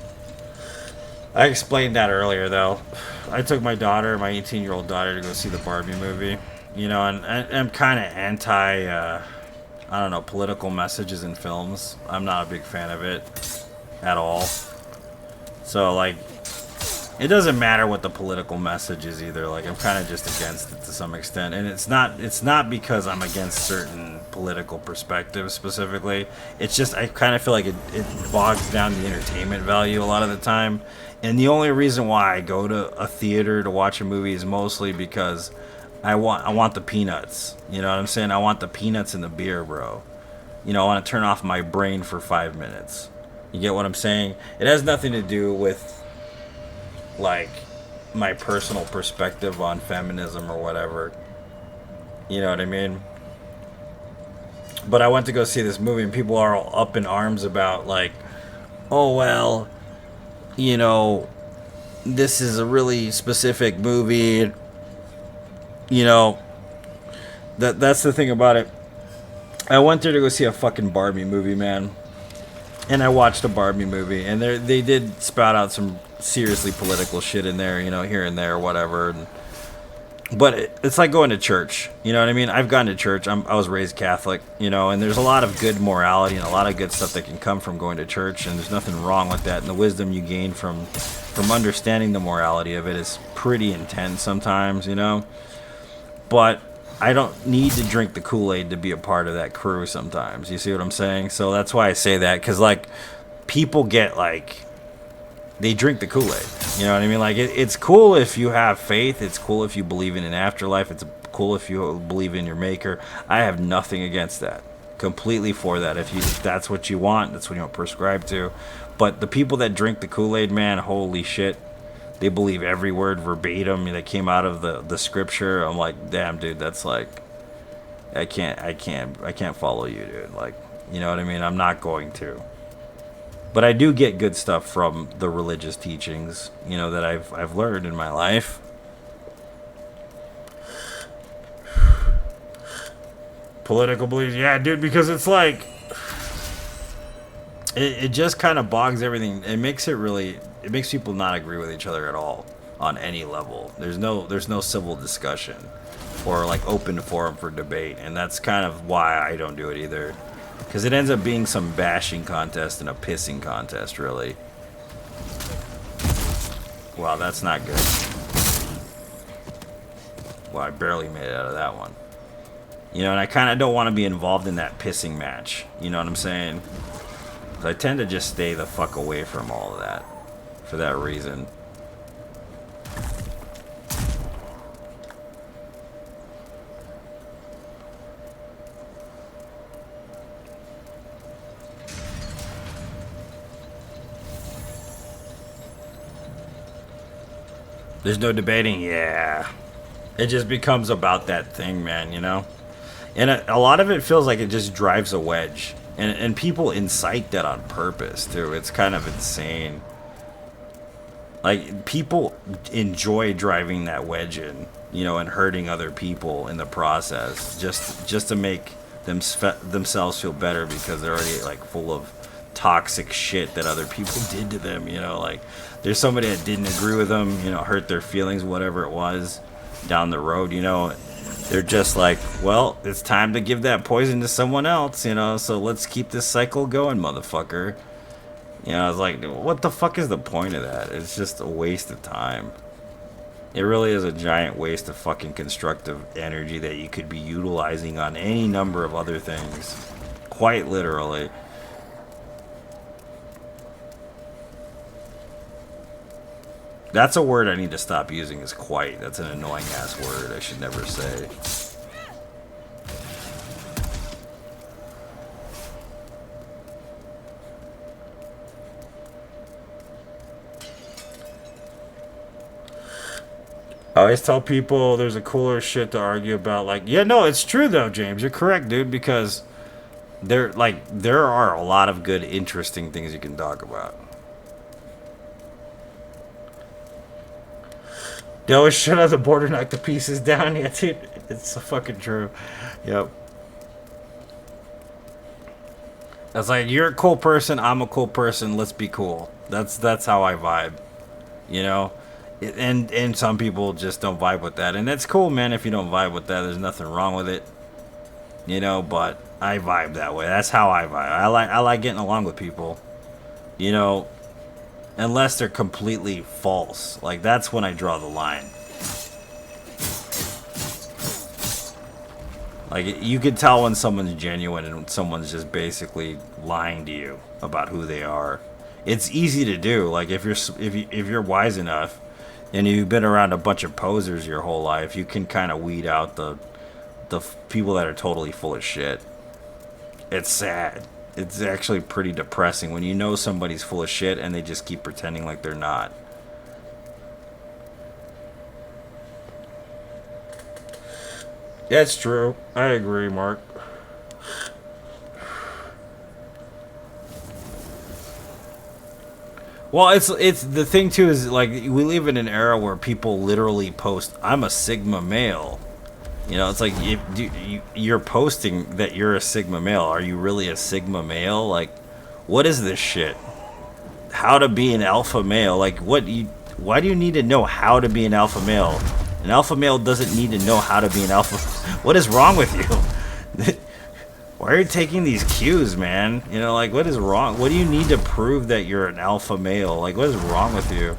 I explained that earlier, though. I took my 18-year-old daughter, to go see the Barbie movie, and I'm kind of anti, I don't know, political messages in films. I'm not a big fan of it at all. So, like, it doesn't matter what the political message is either. Like, I'm kind of just against it to some extent, and it's not because I'm against certain political perspectives specifically. It's just I kind of feel like it bogs down the entertainment value a lot of the time. And the only reason why I go to a theater to watch a movie is mostly because I want the peanuts. You know what I'm saying? I want the peanuts and the beer, bro. I want to turn off my brain for 5 minutes. You get what I'm saying? It has nothing to do with like my personal perspective on feminism or whatever. You know what I mean? But I went to go see this movie and people are all up in arms about like, oh well, this is a really specific movie. That's the thing about it. I went there to go see a fucking Barbie movie, man. And I watched a Barbie movie, and they did spout out some seriously political shit in there, here and there, whatever. But it's like going to church, you know what I mean? I've gone to church. I was raised Catholic, and there's a lot of good morality and a lot of good stuff that can come from going to church, and there's nothing wrong with that. And the wisdom you gain from understanding the morality of it is pretty intense sometimes, But I don't need to drink the Kool-Aid to be a part of that crew sometimes. You see what I'm saying? So that's why I say that, because, like, people get, like, they drink the Kool-Aid. You know what I mean? Like, it's cool if you have faith. It's cool if you believe in an afterlife. It's cool if you believe in your maker. I have nothing against that. Completely for that. If that's what you want, that's what you want to prescribe to. But the people that drink the Kool-Aid, man, holy shit. They believe every word verbatim that came out of the scripture. I'm like, damn, dude, that's like, I can't follow you, dude. Like, you know what I mean? I'm not going to. But I do get good stuff from the religious teachings, that I've learned in my life. Political beliefs, yeah, dude, because it's like, it just kind of bogs everything. It makes people not agree with each other at all on any level. There's no civil discussion or like open forum for debate, and that's kind of why I don't do it either. Because it ends up being some bashing contest and a pissing contest, really. Wow, that's not good. Well, I barely made it out of that one. You know, and I kind of don't want to be involved in that pissing match. You know what I'm saying? So I tend to just stay the fuck away from all of that. For that reason. There's no debating, yeah. It just becomes about that thing, man, you know? And a lot of it feels like it just drives a wedge. And people incite that on purpose, too. It's kind of insane. Like, people enjoy driving that wedge in, you know, and hurting other people in the process. Just to make themselves feel better because they're already, like, full of toxic shit that other people did to them, you know? Like, there's somebody that didn't agree with them, you know, hurt their feelings, whatever it was, down the road, you know? They're just like, well, it's time to give that poison to someone else, you know, so let's keep this cycle going, motherfucker. You know, I was like, what the fuck is the point of that? It's just a waste of time. It really is a giant waste of fucking constructive energy that you could be utilizing on any number of other things. Quite literally. That's a word I need to stop using, is quite. That's an annoying ass word I should never say. I always tell people there's a cooler shit to argue about. Like, yeah, no, it's true though, James. You're correct, dude, because there are a lot of good, interesting things you can talk about. They always shut out the border, knock the pieces down. Yeah, dude, it's so fucking true. Yep. It's like, you're a cool person, I'm a cool person, let's be cool. That's how I vibe. You know? And some people just don't vibe with that. And it's cool, man, if you don't vibe with that. There's nothing wrong with it. You know, but I vibe that way. That's how I vibe. I like getting along with people. You know, unless they're completely false. Like, that's when I draw the line. Like, you can tell when someone's genuine and when someone's just basically lying to you about who they are. It's easy to do. Like, if you're wise enough and you've been around a bunch of posers your whole life, you can kind of weed out the people that are totally full of shit. It's sad. It's actually pretty depressing when you know somebody's full of shit and they just keep pretending like they're not. That's true. I agree, Mark. Well, it's the thing too is, like, we live in an era where people literally post, "I'm a Sigma male." You know, it's like, you're posting that you're a Sigma male. Are you really a Sigma male? Like, what is this shit? How to be an alpha male? Like, why do you need to know how to be an alpha male? An alpha male doesn't need to know how to be an alpha. What is wrong with you? Why are you taking these cues, man? You know, like, what is wrong? What do you need to prove that you're an alpha male? Like, what is wrong with you?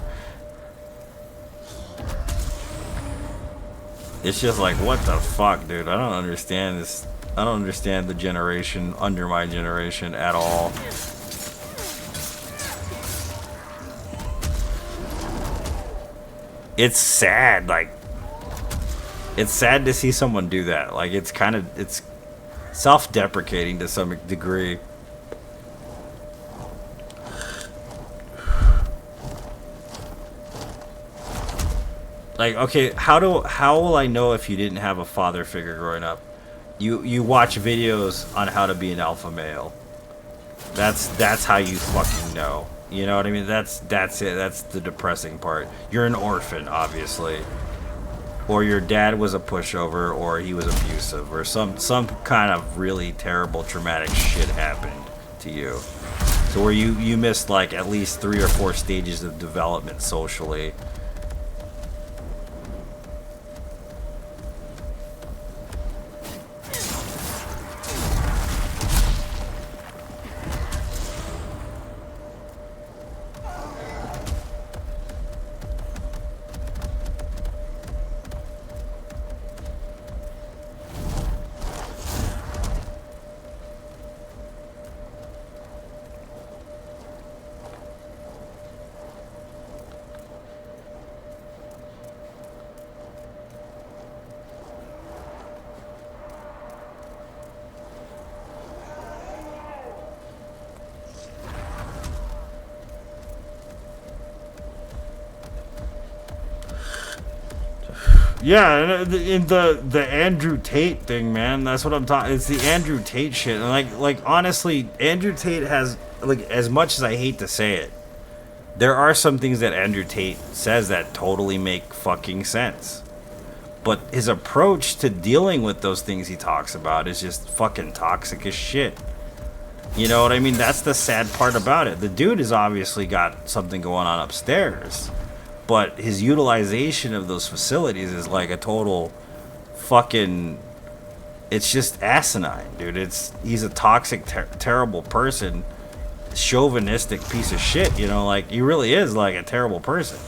It's just like, what the fuck, dude? I don't understand this. I don't understand the generation under my generation at all. It's sad, like, it's sad to see someone do that. Like, it's kind of, it's self-deprecating to some degree. Like, okay, how will I know if you didn't have a father figure growing up? You watch videos on how to be an alpha male. That's how you fucking know. You know what I mean? That's it. That's the depressing part. You're an orphan, obviously. Or your dad was a pushover, or he was abusive, or some kind of really terrible traumatic shit happened to you. So where you missed like at least 3 or 4 stages of development socially. Yeah, in the Andrew Tate thing, man. That's what I'm talking. It's the Andrew Tate shit. And like honestly, Andrew Tate has, like, as much as I hate to say it, there are some things that Andrew Tate says that totally make fucking sense. But his approach to dealing with those things he talks about is just fucking toxic as shit. You know what I mean? That's the sad part about it. The dude has obviously got something going on upstairs, but his utilization of those facilities is like a total fucking... It's just asinine, dude. He's a toxic, terrible person, chauvinistic piece of shit, you know? Like, he really is like a terrible person.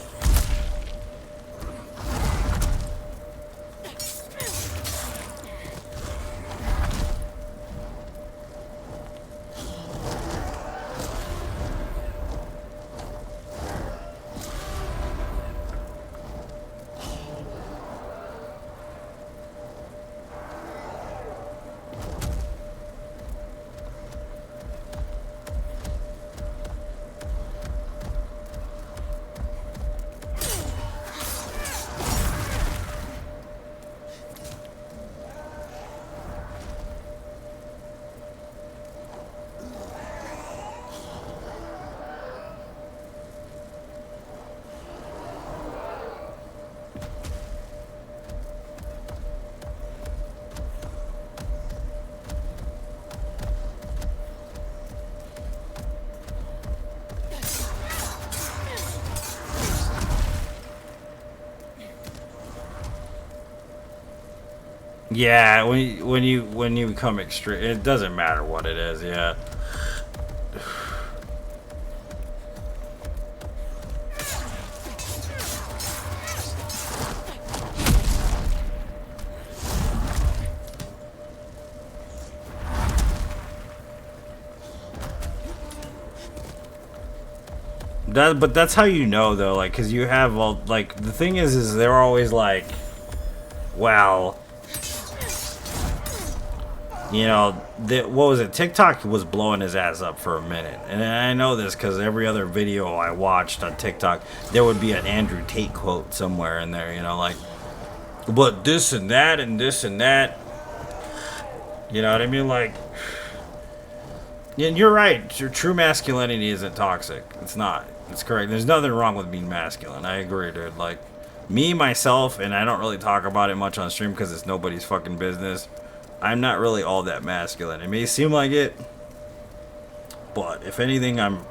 Yeah, when you become extreme, it doesn't matter what it is. Yeah. But that's how you know, though, like, because you have all, like, the thing is they're always like, well, you know, what was it? TikTok was blowing his ass up for a minute. And I know this because every other video I watched on TikTok, there would be an Andrew Tate quote somewhere in there, you know, like, but this and that and this and that. You know what I mean? Like, and you're right. True masculinity isn't toxic. It's not. It's correct. There's nothing wrong with being masculine. I agree, dude. Like, me, myself, and I don't really talk about it much on stream because it's nobody's fucking business. I'm not really all that masculine. It may seem like it, but if anything, I'm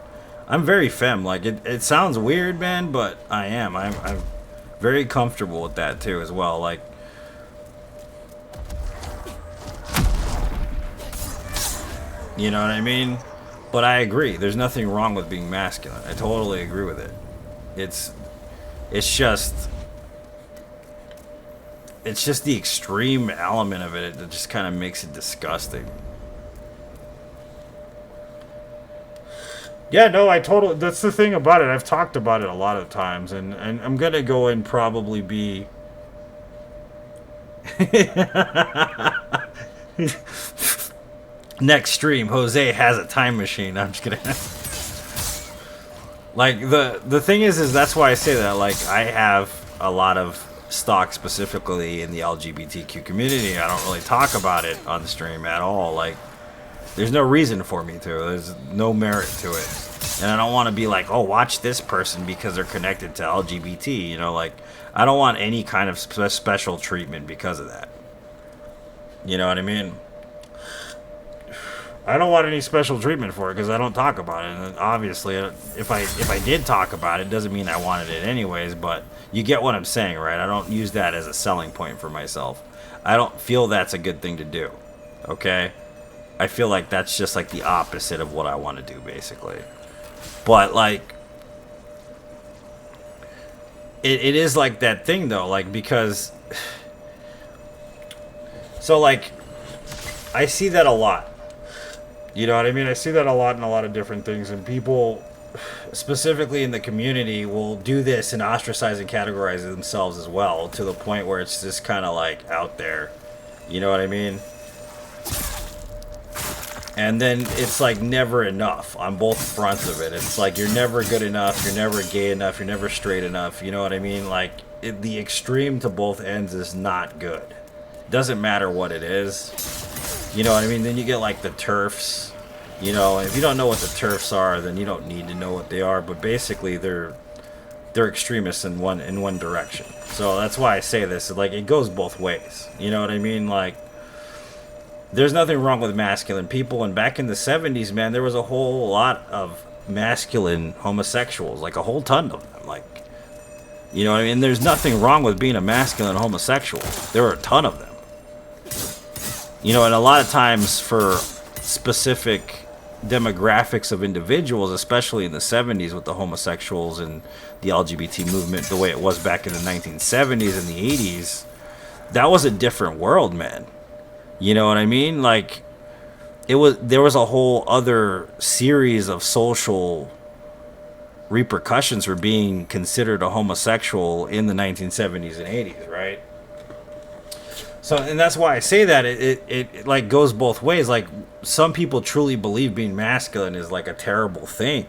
very femme. Like, it sounds weird, man, but I am. I'm very comfortable with that too, as well. Like, you know what I mean? But I agree. There's nothing wrong with being masculine. I totally agree with it. It's just the extreme element of it that just kind of makes it disgusting. Yeah, no, that's the thing about it. I've talked about it a lot of times, and I'm gonna go and probably be next stream, Jose has a time machine. I'm just kidding. Like, the thing is that's why I say that. Like, I have a lot of stock specifically in the LGBTQ community. I don't really talk about it on stream at all. Like, there's no reason for me to. There's no merit to it. And I don't want to be like, oh, watch this person because they're connected to LGBT. You know, like, I don't want any kind of special treatment because of that. You know what I mean? I don't want any special treatment for it because I don't talk about it. And obviously, if I did talk about it, doesn't mean I wanted it anyways. But you get what I'm saying, right? I don't use that as a selling point for myself. I don't feel that's a good thing to do. Okay? I feel like that's just like the opposite of what I want to do, basically. But like, it is like that thing though, like, because so like I see that a lot. You know what I mean? I see that a lot in a lot of different things, and people, specifically in the community, will do this and ostracize and categorize themselves as well, to the point where it's just kind of like out there. You know what I mean? And then it's like never enough on both fronts of it. It's like you're never good enough, you're never gay enough, you're never straight enough. You know what I mean? Like the extreme to both ends is not good. Doesn't matter what it is. You know what I mean? Then you get like the TERFs. You know, if you don't know what the TERFs are, then you don't need to know what they are. But basically, they're extremists in one direction. So that's why I say this. Like it goes both ways. You know what I mean? Like. There's nothing wrong with masculine people, and back in the 70s, man, there was a whole lot of masculine homosexuals, like a whole ton of them. Like, you know what I mean? There's nothing wrong with being a masculine homosexual. There are a ton of them. You know, and a lot of times for specific demographics of individuals, especially in the 70s with the homosexuals and the LGBT movement, the way it was back in the 1970s and the 80s, that was a different world, man. You know what I mean? Like, there was a whole other series of social repercussions for being considered a homosexual in the 1970s and 80s, right? So, and that's why I say that it like goes both ways. Like, some people truly believe being masculine is like a terrible thing.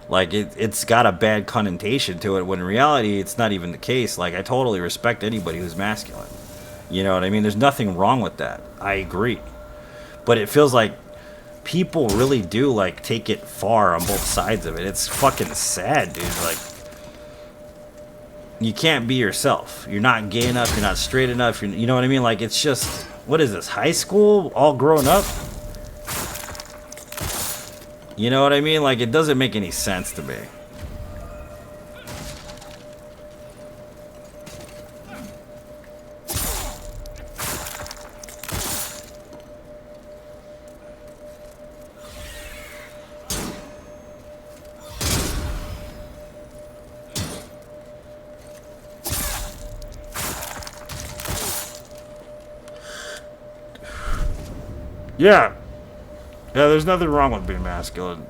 Like, it's got a bad connotation to it, when in reality, it's not even the case. Like, I totally respect anybody who's masculine. You know what I mean? There's nothing wrong with that. I agree. But it feels like people really do, like, take it far on both sides of it. It's fucking sad, dude. Like, you can't be yourself. You're not gay enough. You're not straight enough. You know what I mean? Like, it's just, what is this, high school? All grown up? You know what I mean? Like, it doesn't make any sense to me. Yeah. Yeah, there's nothing wrong with being masculine.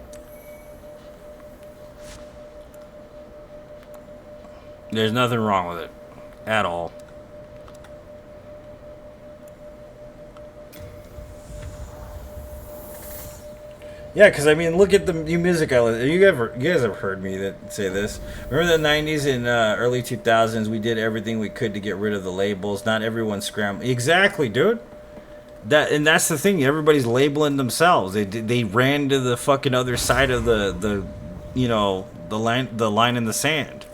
There's nothing wrong with it. At all. Yeah, because I mean, look at the new music I listen. You guys have heard me say this. Remember the '90s and early 2000s? We did everything we could to get rid of the labels. Not everyone scrambled. Exactly, dude. That's the thing. Everybody's labeling themselves. They ran to the fucking other side of the you know, the line in the sand.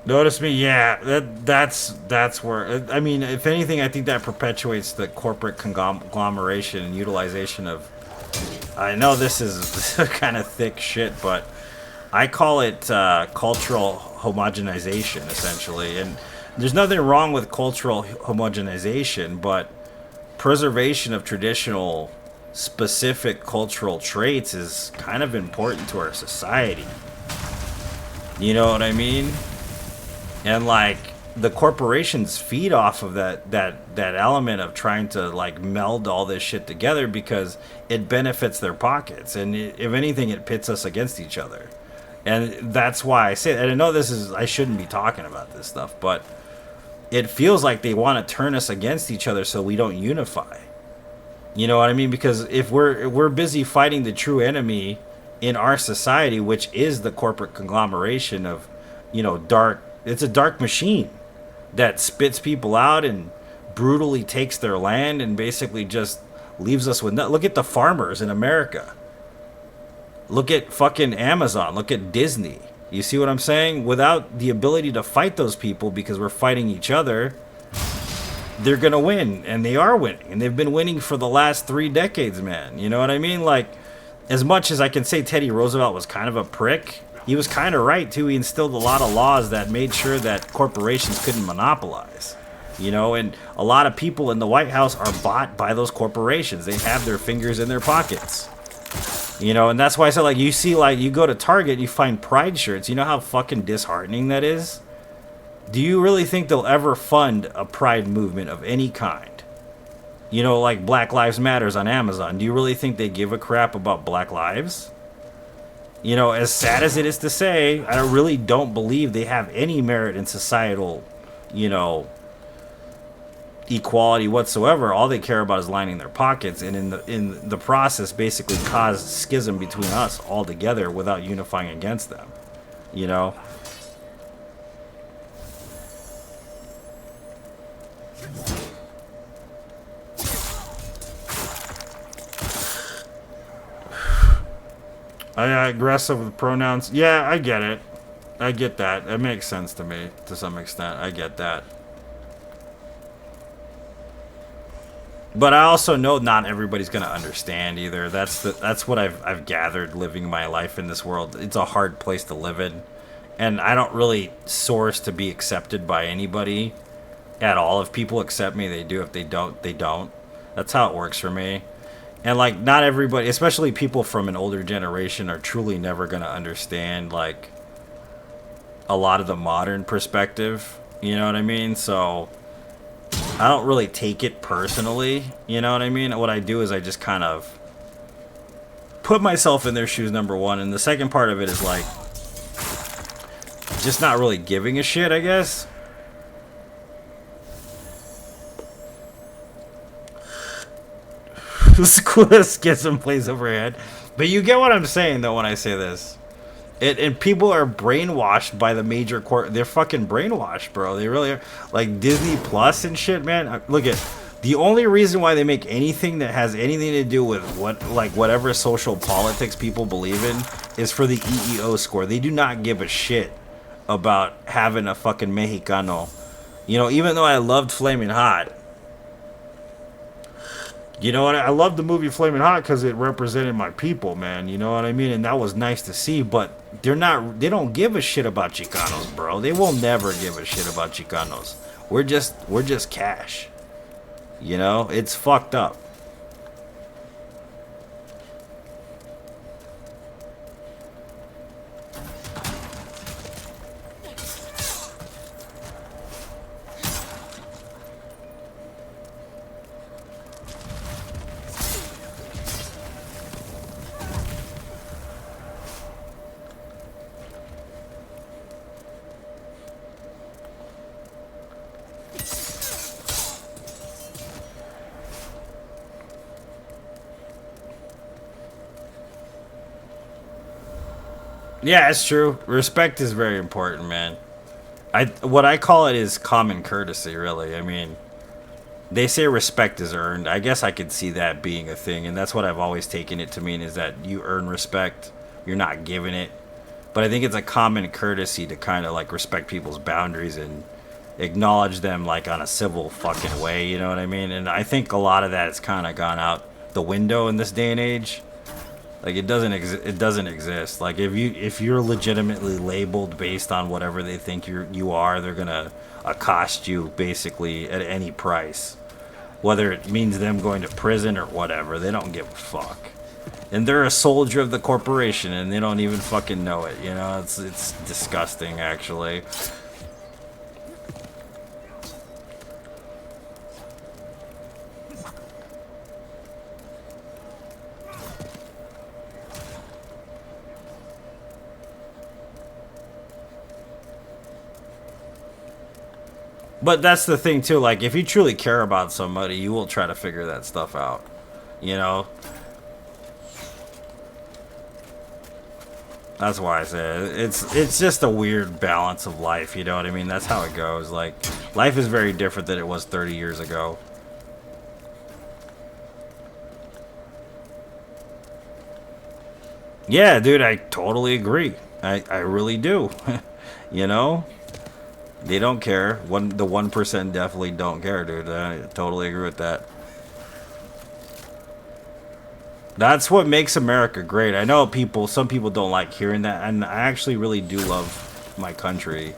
Notice me, yeah. That's where, I mean, if anything, I think that perpetuates the corporate conglomeration and utilization of. I know this is kind of thick shit, but I call it cultural homogenization, essentially. And there's nothing wrong with cultural homogenization, but preservation of traditional, specific cultural traits is kind of important to our society. You know what I mean? And like the corporations feed off of that element of trying to like meld all this shit together because it benefits their pockets, and if anything, it pits us against each other. And that's why I say, and I know I shouldn't be talking about this stuff, but it feels like they want to turn us against each other so we don't unify. You know what I mean? Because if we're busy fighting the true enemy in our society, which is the corporate conglomeration of, you know, it's a dark machine that spits people out and brutally takes their land and basically just leaves us with nothing. Look at the farmers in America. Look at fucking Amazon. Look at Disney. You see what I'm saying? Without the ability to fight those people because we're fighting each other, they're going to win. And they are winning. And they've been winning for the last 3 decades, man. You know what I mean? Like, as much as I can say Teddy Roosevelt was kind of a prick, he was kind of right, too. He instilled a lot of laws that made sure that corporations couldn't monopolize. You know, and a lot of people in the White House are bought by those corporations. They have their fingers in their pockets. You know, and that's why I said, like, you see, like, you go to Target, you find Pride shirts. You know how fucking disheartening that is? Do you really think they'll ever fund a Pride movement of any kind? You know, like Black Lives Matters on Amazon. Do you really think they give a crap about Black lives? You know, as sad as it is to say, I really don't believe they have any merit in societal, you know, equality whatsoever. All they care about is lining their pockets, and in the process, basically cause schism between us altogether without unifying against them. You know. Aggressive with pronouns. Yeah, I get it. I get that. It makes sense to me to some extent. I get that. But I also know not everybody's gonna understand either. That's what I've gathered living my life in this world. It's a hard place to live in, and I don't really source to be accepted by anybody at all. If people accept me, they do. If they don't, they don't. That's how it works for me. And like, not everybody, especially people from an older generation, are truly never gonna understand like a lot of the modern perspective. You know what I mean? So I don't really take it personally, you know what I mean? What I do is I just kind of put myself in their shoes, number one, and the second part of it is like just not really giving a shit, I guess. This coolest schism plays overhead. But you get what I'm saying though when I say this. And people are brainwashed by the major court. They're fucking brainwashed, bro. They really are. Like Disney Plus and shit, man. Look at the only reason why they make anything that has anything to do with whatever social politics people believe in is for the EEO score. They do not give a shit about having a fucking Mexicano. You know, even though I loved Flaming Hot. You know what? I love the movie Flaming Hot because it represented my people, man. You know what I mean? And that was nice to see. But they don't give a shit about Chicanos, bro. They will never give a shit about Chicanos. We're just cash. You know? It's fucked up. Yeah, it's true. Respect is very important, man. What I call it is common courtesy, really. I mean, they say respect is earned. I guess I could see that being a thing, and that's what I've always taken it to mean, is that you earn respect. You're not giving it. But I think it's a common courtesy to kind of like respect people's boundaries and acknowledge them like on a civil fucking way, you know what I mean? And I think a lot of that has kind of gone out the window in this day and age. Like it doesn't exist. Like if you're legitimately labeled based on whatever they think you are, they're gonna accost you basically at any price, whether it means them going to prison or whatever. They don't give a fuck, and they're a soldier of the corporation, and they don't even fucking know it. You know, it's disgusting, actually. But that's the thing too, like if you truly care about somebody, you will try to figure that stuff out. You know? That's why I say it's just a weird balance of life, you know what I mean? That's how it goes. Like life is very different than it was 30 years ago. Yeah, dude, I totally agree. I really do. You know? They don't care. The 1% definitely don't care, dude. I totally agree with that. That's what makes America great. I know some people don't like hearing that, and I actually really do love my country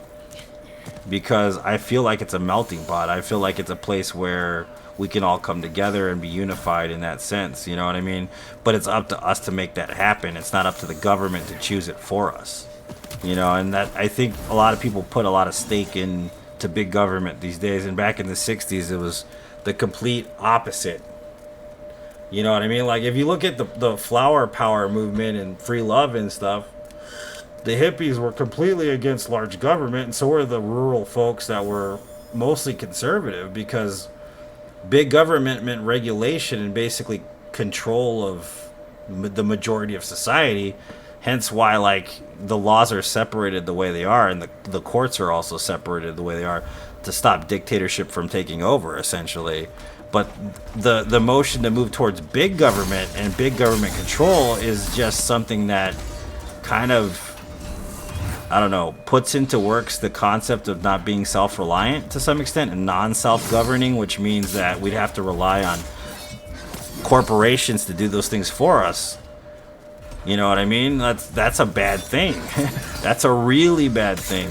because I feel like it's a melting pot. I feel like it's a place where we can all come together and be unified in that sense, you know what I mean? But it's up to us to make that happen. It's not up to the government to choose it for us. You know, and that I think a lot of people put a lot of stake into big government these days, and back in the 60s it was the complete opposite. You know what I mean? Like if you look at the flower power movement and free love and stuff, the hippies were completely against large government, and so were the rural folks that were mostly conservative because big government meant regulation and basically control of the majority of society. Hence why like the laws are separated the way they are, and the courts are also separated the way they are to stop dictatorship from taking over, essentially. But the motion to move towards big government and big government control is just something that kind of, I don't know, puts into works the concept of not being self-reliant to some extent and non-self-governing, which means that we'd have to rely on corporations to do those things for us. You know what I mean? That's a bad thing. That's a really bad thing.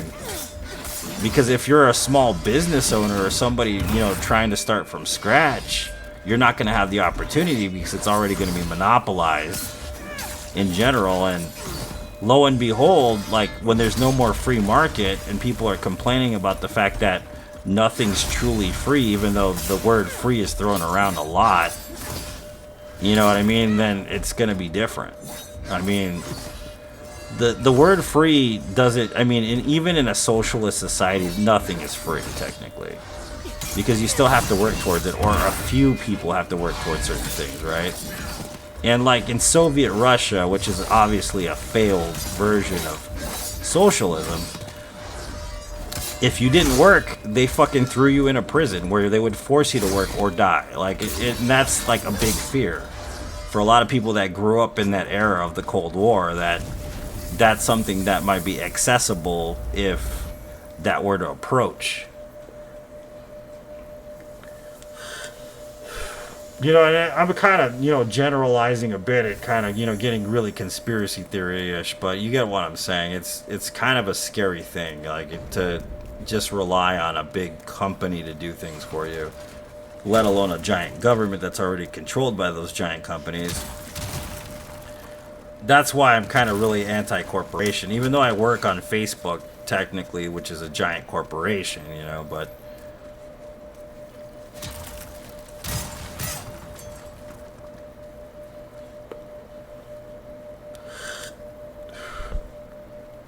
Because if you're a small business owner or somebody, you know, trying to start from scratch, you're not going to have the opportunity because it's already going to be monopolized in general. And lo and behold, like when there's no more free market and people are complaining about the fact that nothing's truly free, even though the word free is thrown around a lot, you know what I mean? Then it's going to be different. I mean, the word free doesn't, I mean, even in a socialist society, nothing is free, technically. Because you still have to work towards it, or a few people have to work towards certain things, right? And like in Soviet Russia, which is obviously a failed version of socialism, if you didn't work, they fucking threw you in a prison where they would force you to work or die. Like, and that's like a big fear for a lot of people that grew up in that era of the Cold War, that's something that might be accessible if that were to approach. You know, and I'm kind of, you know, generalizing a bit and kind of, you know, getting really conspiracy theory-ish, but you get what I'm saying. It's kind of a scary thing, like, to just rely on a big company to do things for you, let alone a giant government that's already controlled by those giant companies. That's why I'm kind of really anti-corporation, even though I work on Facebook, technically, which is a giant corporation, you know, but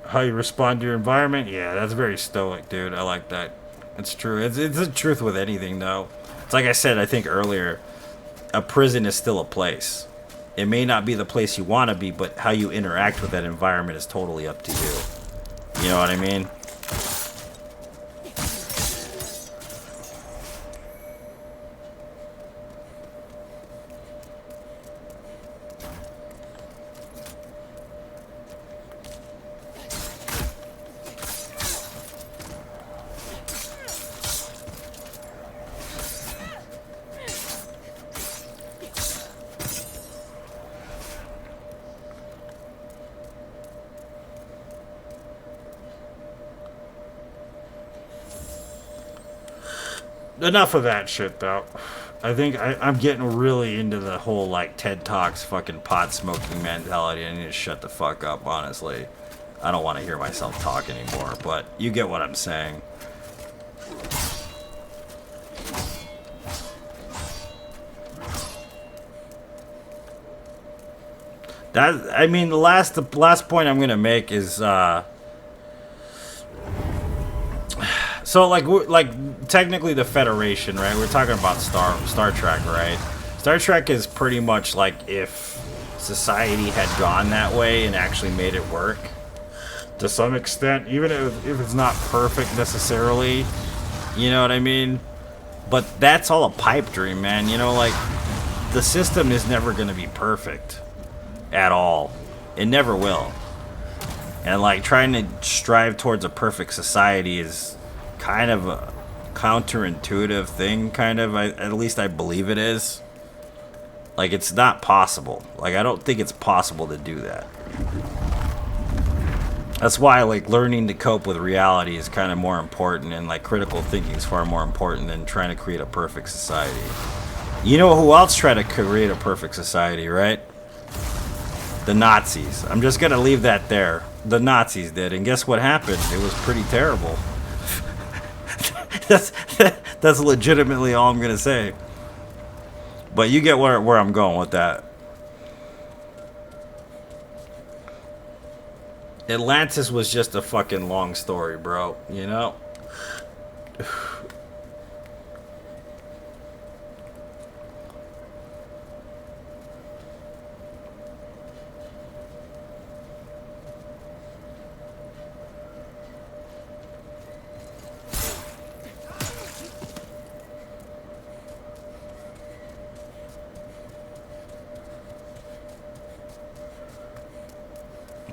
how you respond to your environment, yeah, that's very stoic, dude. I like that. It's true. It's the truth with anything, though. It's like I said, I think earlier, a prison is still a place. It may not be the place you want to be, but how you interact with that environment is totally up to you. You know what I mean? Enough of that shit, though. I think I'm getting really into the whole, like, TED Talks fucking pot smoking mentality. I need to shut the fuck up, honestly. I don't want to hear myself talk anymore, but you get what I'm saying. I mean, the last point I'm gonna make is, so like technically the Federation, right? We're talking about Star Trek, right? Star Trek is pretty much like if society had gone that way and actually made it work to some extent, even if it's not perfect necessarily. You know what I mean? But that's all a pipe dream, man. You know, like the system is never gonna be perfect at all. It never will. And like trying to strive towards a perfect society is kind of a counterintuitive thing, kind of. At least I believe it is. Like, it's not possible. Like, I don't think it's possible to do that. That's why, like, learning to cope with reality is kind of more important, and like critical thinking is far more important than trying to create a perfect society. You know who else tried to create a perfect society, right? The Nazis. I'm just gonna leave that there. The Nazis did, and guess what happened? It was pretty terrible. That's legitimately all I'm gonna say. But you get where I'm going with that. Atlantis was just a fucking long story, bro. You know?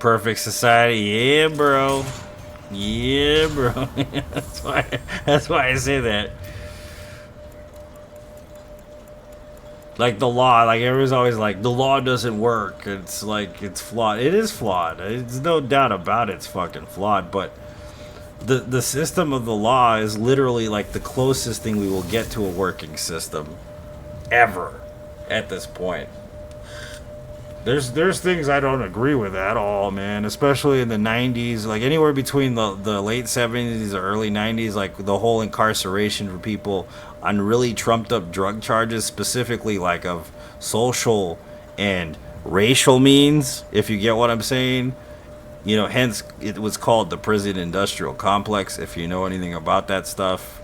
perfect society. Yeah, bro. Yeah, bro. That's why I say that. Like the law, like everyone's always like, the law doesn't work. It's like, it's flawed. It is flawed. It's no doubt about it, it's fucking flawed. But the system of the law is literally like the closest thing we will get to a working system ever at this point. There's things I don't agree with at all, man. Especially in the 90s, like anywhere between the late 70s or early 90s, like the whole incarceration for people on really trumped up drug charges, specifically like of social and racial means, if you get what I'm saying. You know, hence it was called the prison industrial complex, if you know anything about that stuff.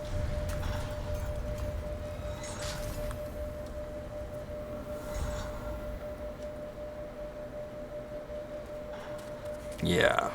Yeah.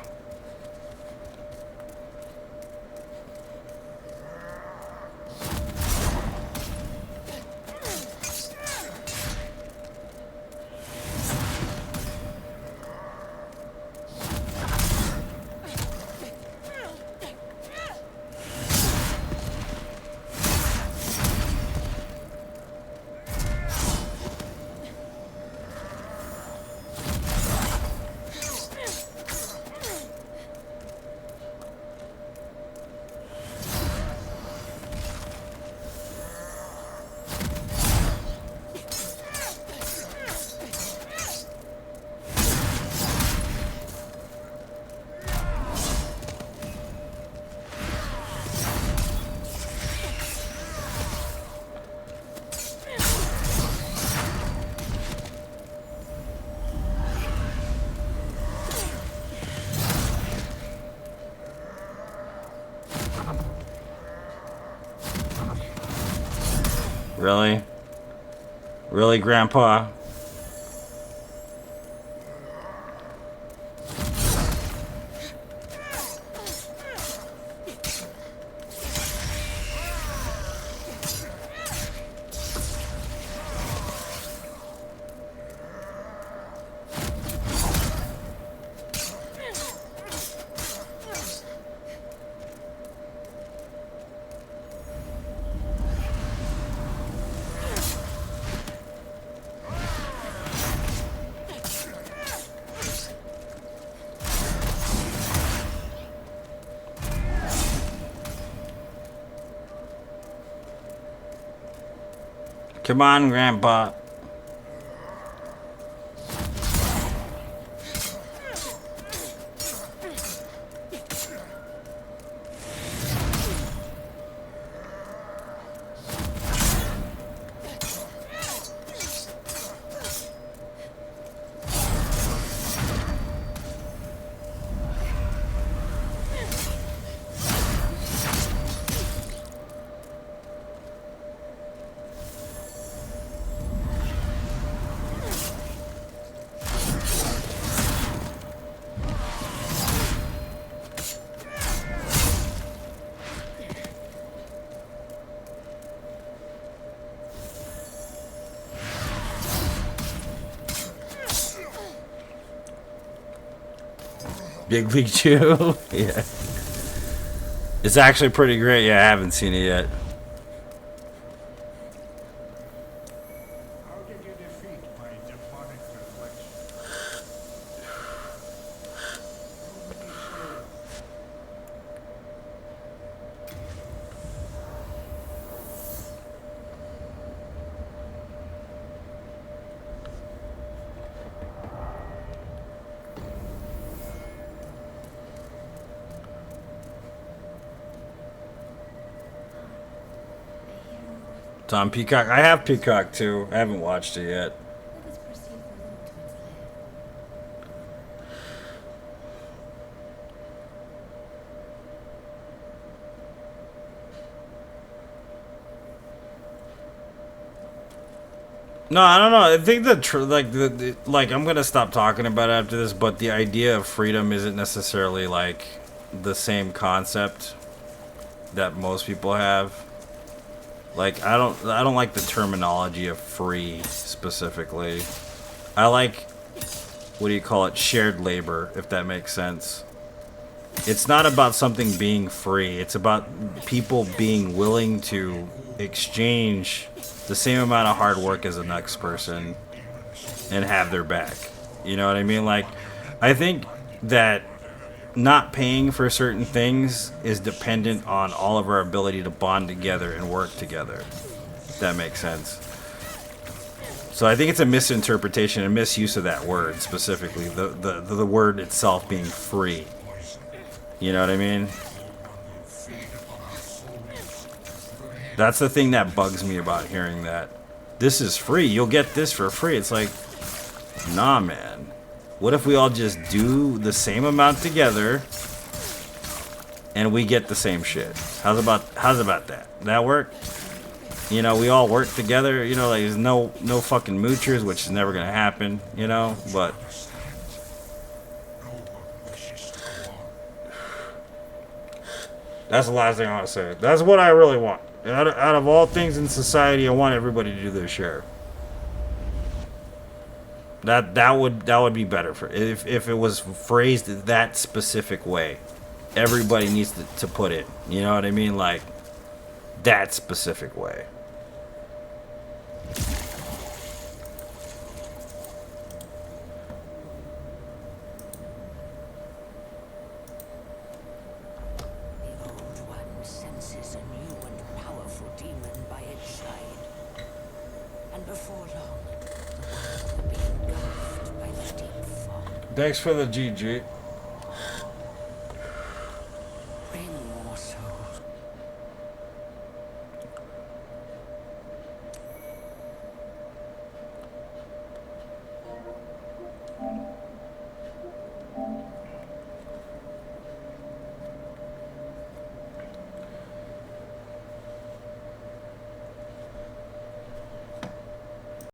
Really? Really, Grandpa? Come on, Grandpa. Big League Chew? Yeah. It's actually pretty great. Yeah, I haven't seen it yet. How did you defeat my demonic reflection? Tom Peacock. I have Peacock too. I haven't watched it yet. Let us proceed for a little to its lair. No, I don't know. I think like I'm gonna stop talking about it after this. But the idea of freedom isn't necessarily like the same concept that most people have. Like I don't like the terminology of free specifically. I like what do you call it, shared labor, if that makes sense. It's not about something being free. It's about people being willing to exchange the same amount of hard work as the next person and have their back. You know what I mean? Like, I think that not paying for certain things is dependent on all of our ability to bond together and work together. If that makes sense. So I think it's a misinterpretation and misuse of that word specifically. The word itself being free. You know what I mean? That's the thing that bugs me about hearing that. This is free. You'll get this for free. It's like, nah, man. What if we all just do the same amount together and we get the same shit? How's about that? That work? You know, we all work together. You know, like there's no fucking moochers, which is never gonna happen. You know, but that's the last thing I want to say. That's what I really want. Out of all things in society, I want everybody to do their share. That would be better for if it was phrased that specific way. Everybody needs to put it. You know what I mean? Like that specific way. The Old One senses a new and powerful demon by its side. And before long, the world will be engulfed by the deep fog. Thanks for the GG.